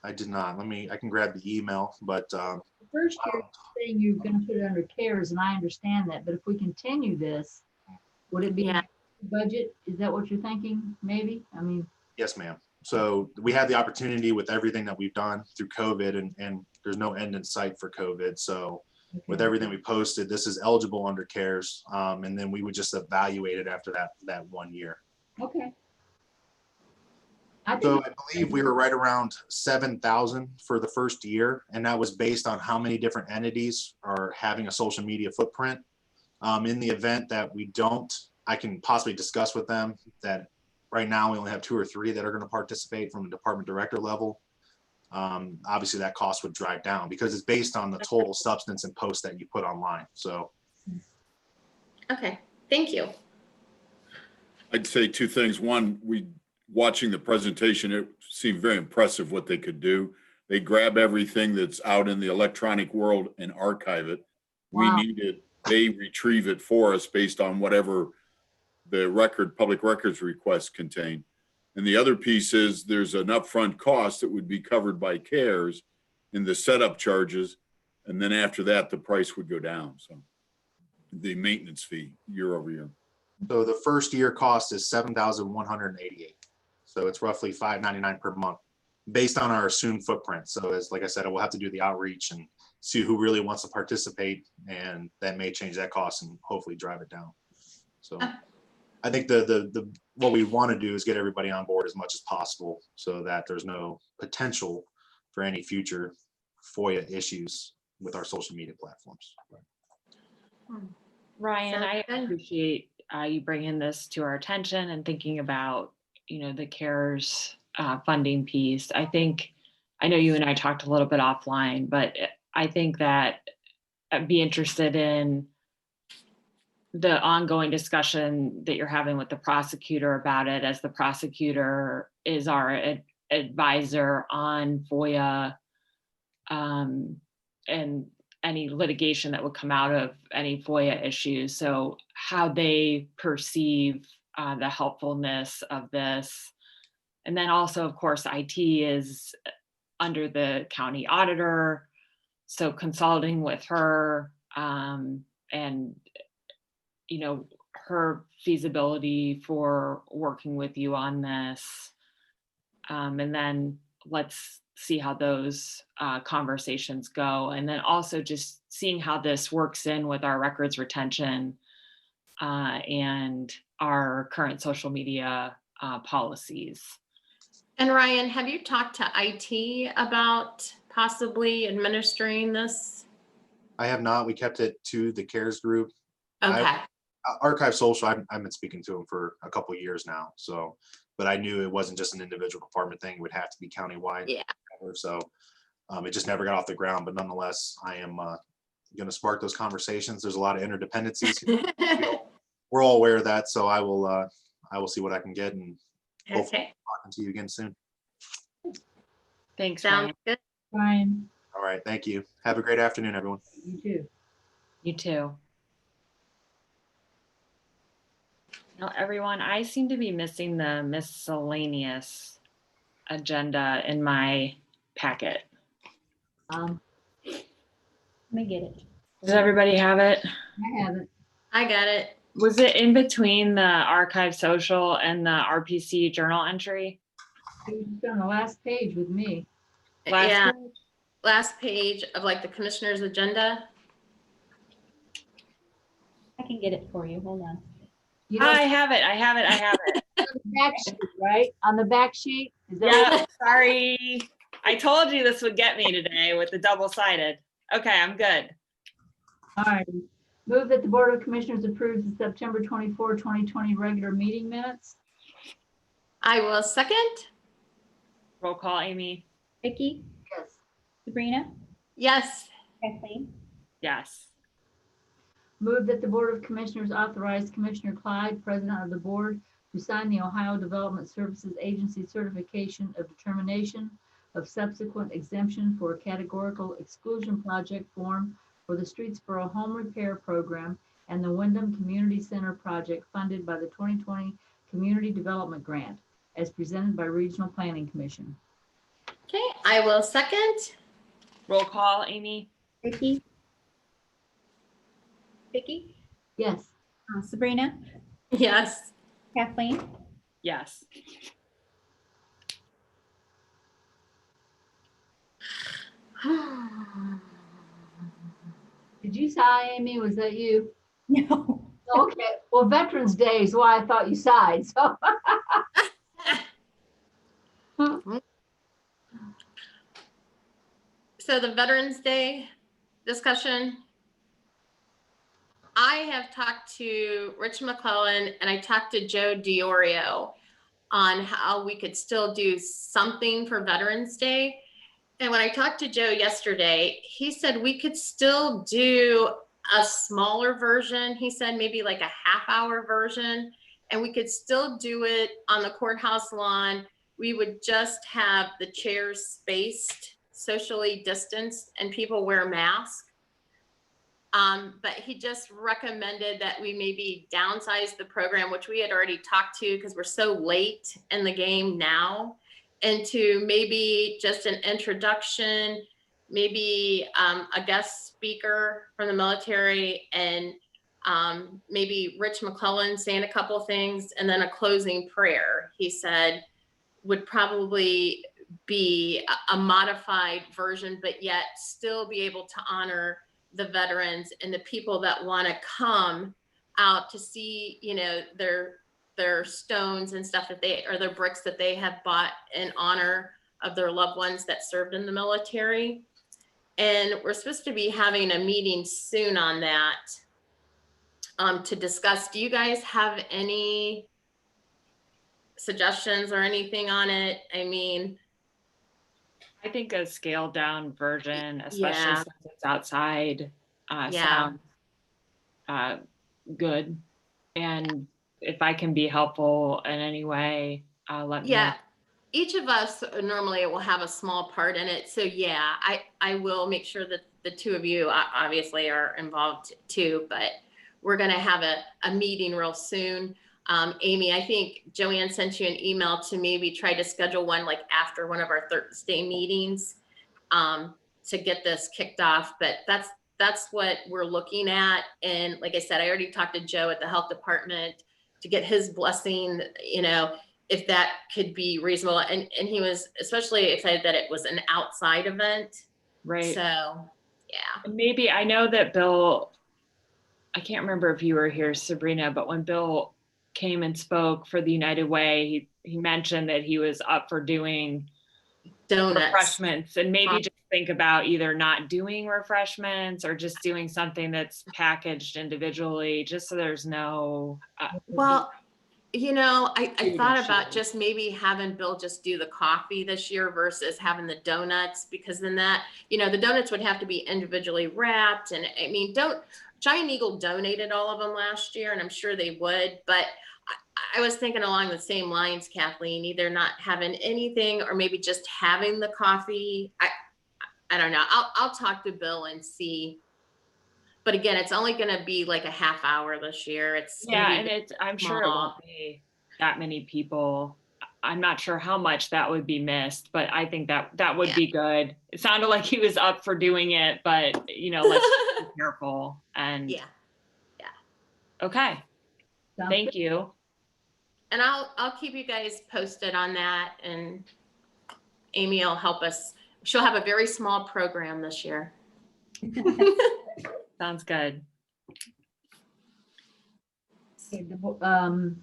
I did not. I can grab the email, but The first year, you're saying you're going to put it under CARES, and I understand that, but if we continue this, would it be Yeah. budget? Is that what you're thinking, maybe? yes, ma'am. So we had the opportunity with everything that we've done through COVID, and there's no end in sight for COVID. So with everything we posted, this is eligible under CARES, and then we would just evaluate it after that 1 year. Okay. So I believe we were right around 7,000 for the first year, and that was based on how many different entities are having a social media footprint. In the event that we don't, I can possibly discuss with them that right now we only have 2 or 3 that are going to participate from the department director level. Obviously that cost would drive down because it's based on the total substance and posts that you put online. So. Okay, thank you. I'd say 2 things. One, watching the presentation, it seemed very impressive what they could do. They grab everything that's out in the electronic world and archive it. Wow. We need it. They retrieve it for us based on whatever the public records requests contain. And the other piece is there's an upfront cost that would be covered by CARES in the setup charges. And then after that, the price would go down. So the maintenance fee year over year. So the first year cost is $7,188. So it's roughly $599 per month based on our assumed footprint. So as, like I said, we'll have to do the outreach and see who really wants to participate, and that may change that cost and hopefully drive it down. So I think the what we want to do is get everybody on board as much as possible so that there's no potential for any future FOIA issues with our social media platforms. Ryan, I Sounds good. appreciate you bringing this to our attention and thinking about, the CARES funding piece. I know you and I talked a little bit offline, but I think that I'd be interested in the ongoing discussion that you're having with the prosecutor about it, as the prosecutor is our advisor on FOIA and any litigation that would come out of any FOIA issues. So how they perceive the helpfulness of this. And then also, of course, IT is under the county auditor. So consulting with her and, her feasibility for working with you on this. And then let's see how those conversations go. And then also just seeing how this works in with our records retention and our current social media policies. And Ryan, have you talked to IT about possibly administering this? I have not. We kept it to the CARES group. Okay. Archive Social, I've been speaking to them for a couple of years now. So, but I knew it wasn't just an individual department thing. It would have to be countywide. Yeah. So it just never got off the ground. But nonetheless, I am going to spark those conversations. There's a lot of interdependencies. We're all aware of that. So I will see what I can get, and hopefully talking to you again soon. Thanks, Sounds Ryan. good. Ryan, All right. Thank you. Have a great afternoon, everyone. you too. You too. Now, everyone, I seem to be missing the miscellaneous agenda in my packet. Let me get it. Does everybody have it? I have it. I got it. Was it in between the archive social and the RPC journal entry? It was on the last page with me. Yeah. Last page of like the commissioner's agenda. I can get it for you. Hold on. You know, I have it. On the back sheet, right? On the back sheet? Is that Yeah, sorry. I told you this would get me today with the double-sided. Okay, I'm good. All right. Move that the Board of Commissioners approves the September 24, 2020 regular meeting minutes. I will second. Roll call, Amy. Vicky, Yes. Sabrina, Yes. Kathleen, Yes. Move that the Board of Commissioners authorize Commissioner Clyde, President of the Board, to sign the Ohio Development Services Agency certification of determination of subsequent exemption for a categorical exclusion project form for the Streetsboro Home Repair Program and the Wyndham Community Center project funded by the 2020 Community Development Grant, as presented by Regional Planning Commission. Okay, I will second. Roll call, Amy. Vicky, Yes. Sabrina, Yes. Kathleen, Yes. Did you sigh, Amy? Was that you? no. Okay. Well, Veterans Day is why I thought you sighed. So. So the Veterans Day discussion. I have talked to Rich McClellan and I talked to Joe Diorio on how we could still do something for Veterans Day. And when I talked to Joe yesterday, he said we could still do a smaller version. He said maybe like a half-hour version, and we could still do it on the courthouse lawn. We would just have the chairs spaced, socially distanced, and people wear masks. But he just recommended that we maybe downsize the program, which we had already talked to because we're so late in the game now, into maybe just an introduction, maybe a guest speaker from the military, and maybe Rich McClellan saying a couple of things, and then a closing prayer, he said, would probably be a modified version, but yet still be able to honor the veterans and the people that want to come out to see, you know, their stones and stuff that they, or their bricks that they have bought in honor of their loved ones that served in the military. And we're supposed to be having a meeting soon on that to discuss. Do you guys have any suggestions or anything on it? I mean, I think a scaled down version, especially Yeah. since it's outside, Yeah. sounds good. And if I can be helpful in any way, let me know. yeah, each of us normally will have a small part in it. So yeah, I will make sure that the two of you obviously are involved too, but we're gonna have a meeting real soon. Amy, I think Joanne sent you an email to maybe try to schedule one like after one of our Thursday meetings to get this kicked off. But that's what we're looking at. And like I said, I already talked to Joe at the health department to get his blessing, you know, if that could be reasonable. And he was especially excited that it was an outside event. Right. So, yeah. And maybe, I know that Bill, I can't remember if you were here, Sabrina, but when Bill came and spoke for the United Way, he mentioned that he was up for doing donuts, refreshments, and maybe just think about either not doing refreshments or just doing something that's packaged individually, just so there's no Well, you know, I thought about just maybe having Bill just do the coffee this year versus having the donuts, because then that, you know, the donuts would have to be individually wrapped. And I mean, Giant Eagle donated all of them last year, and I'm sure they would, but I was thinking along the same lines, Kathleen, either not having anything or maybe just having the coffee. I don't know. I'll talk to Bill and see. But again, it's only going to be like a half hour this year. It's Yeah, and I'm sure it small. won't be that many people. I'm not sure how much that would be missed, but I think that would be good. It sounded like he was up for doing it, but you know, let's be careful. And yeah. Okay. Thank you. And I'll keep you guys posted on that, and Amy will help us. She'll have a very small program this year. Sounds good. Okay,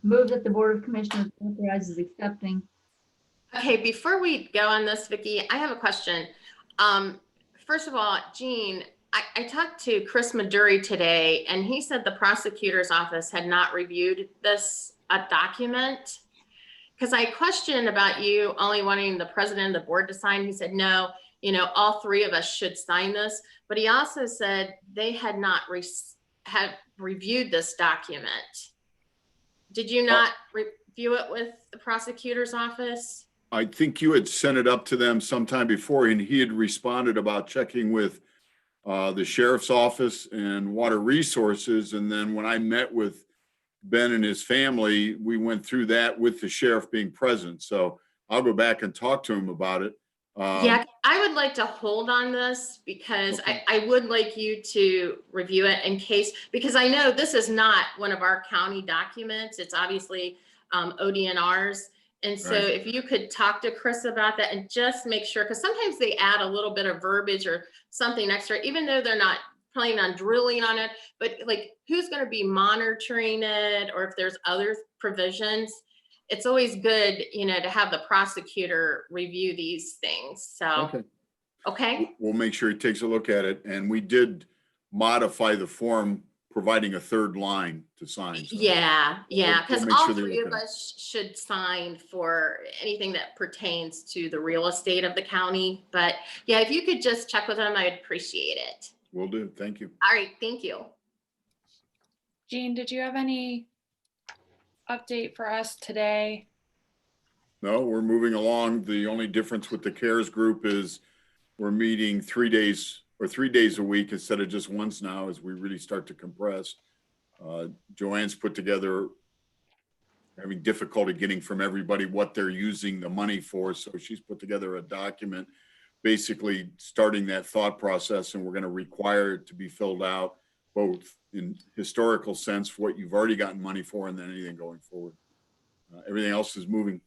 move that the Board of Commissioners authorizes accepting. Okay, before we go on this, Vicki, I have a question. First of all, Jean, I talked to Chris Maduri today, and he said the prosecutor's office had not reviewed this document. Because I questioned about you only wanting the president of the board to sign. He said, no, you know, all three of us should sign this. But he also said they had not had reviewed this document. Did you not review it with the prosecutor's office? I think you had sent it up to them sometime before, and he had responded about checking with the sheriff's office and water resources. And then when I met with Ben and his family, we went through that with the sheriff being present. So I'll go back and talk to him about it. Yeah, I would like to hold on this because I would like you to review it in case, because I know this is not one of our county documents. It's obviously ODNR's. And so Right. if you could talk to Chris about that and just make sure, because sometimes they add a little bit of verbiage or something extra, even though they're not planning on drilling on it, but like who's going to be monitoring it, or if there's other provisions. It's always good, you know, to have the prosecutor review these things. So, okay. We'll make sure he takes a look at it. And we did modify the form, providing a third line to sign. So Yeah, yeah, we'll because make all sure they three look of at it. us should sign for anything that pertains to the real estate of the county. But yeah, if you could just check with them, I'd appreciate it. Will do. Thank you. All right, thank you. Jean, did you have any update for us today? No, we're moving along. The only difference with the CARES group is we're meeting 3 days or 3 days a week instead of just once now as we really start to compress. Joanne's put together, having difficulty getting from everybody what they're using the money for. So she's put together a document basically starting that thought process, and we're going to require it to be filled out both in historical sense, what you've already gotten money for, and then anything going forward. Everything else is moving.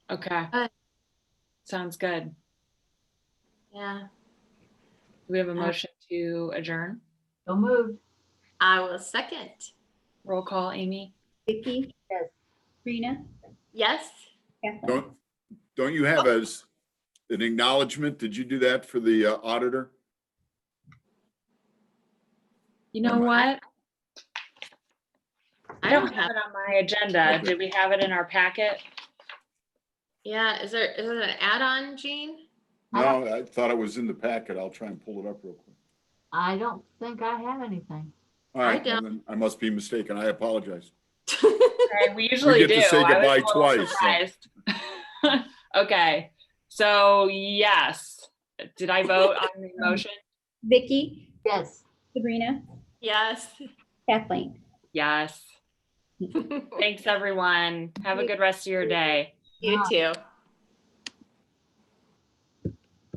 Okay. Sounds good. Yeah, Do we have a motion to adjourn? So moved. I will second. Roll call, Amy? Vicky, Yes. Sabrina, Yes. Kathleen. Don't you have as an acknowledgement? Did you do that for the auditor? You know what? I don't have have. it on my agenda. Okay. Did we have it in our packet? Yeah, is it an add-on, Jean? No, I thought it was in the packet. I'll try and pull it up real quick. I don't think I have anything. All right, don't. well, then I must be mistaken. I apologize. Okay, we usually get do. to say I was goodbye a little twice, so. surprised. Okay, so yes. Did I vote on the motion? Vicky, Yes. Sabrina, Yes. Kathleen. Yes. Thanks, everyone. Have a good rest of your day. You too.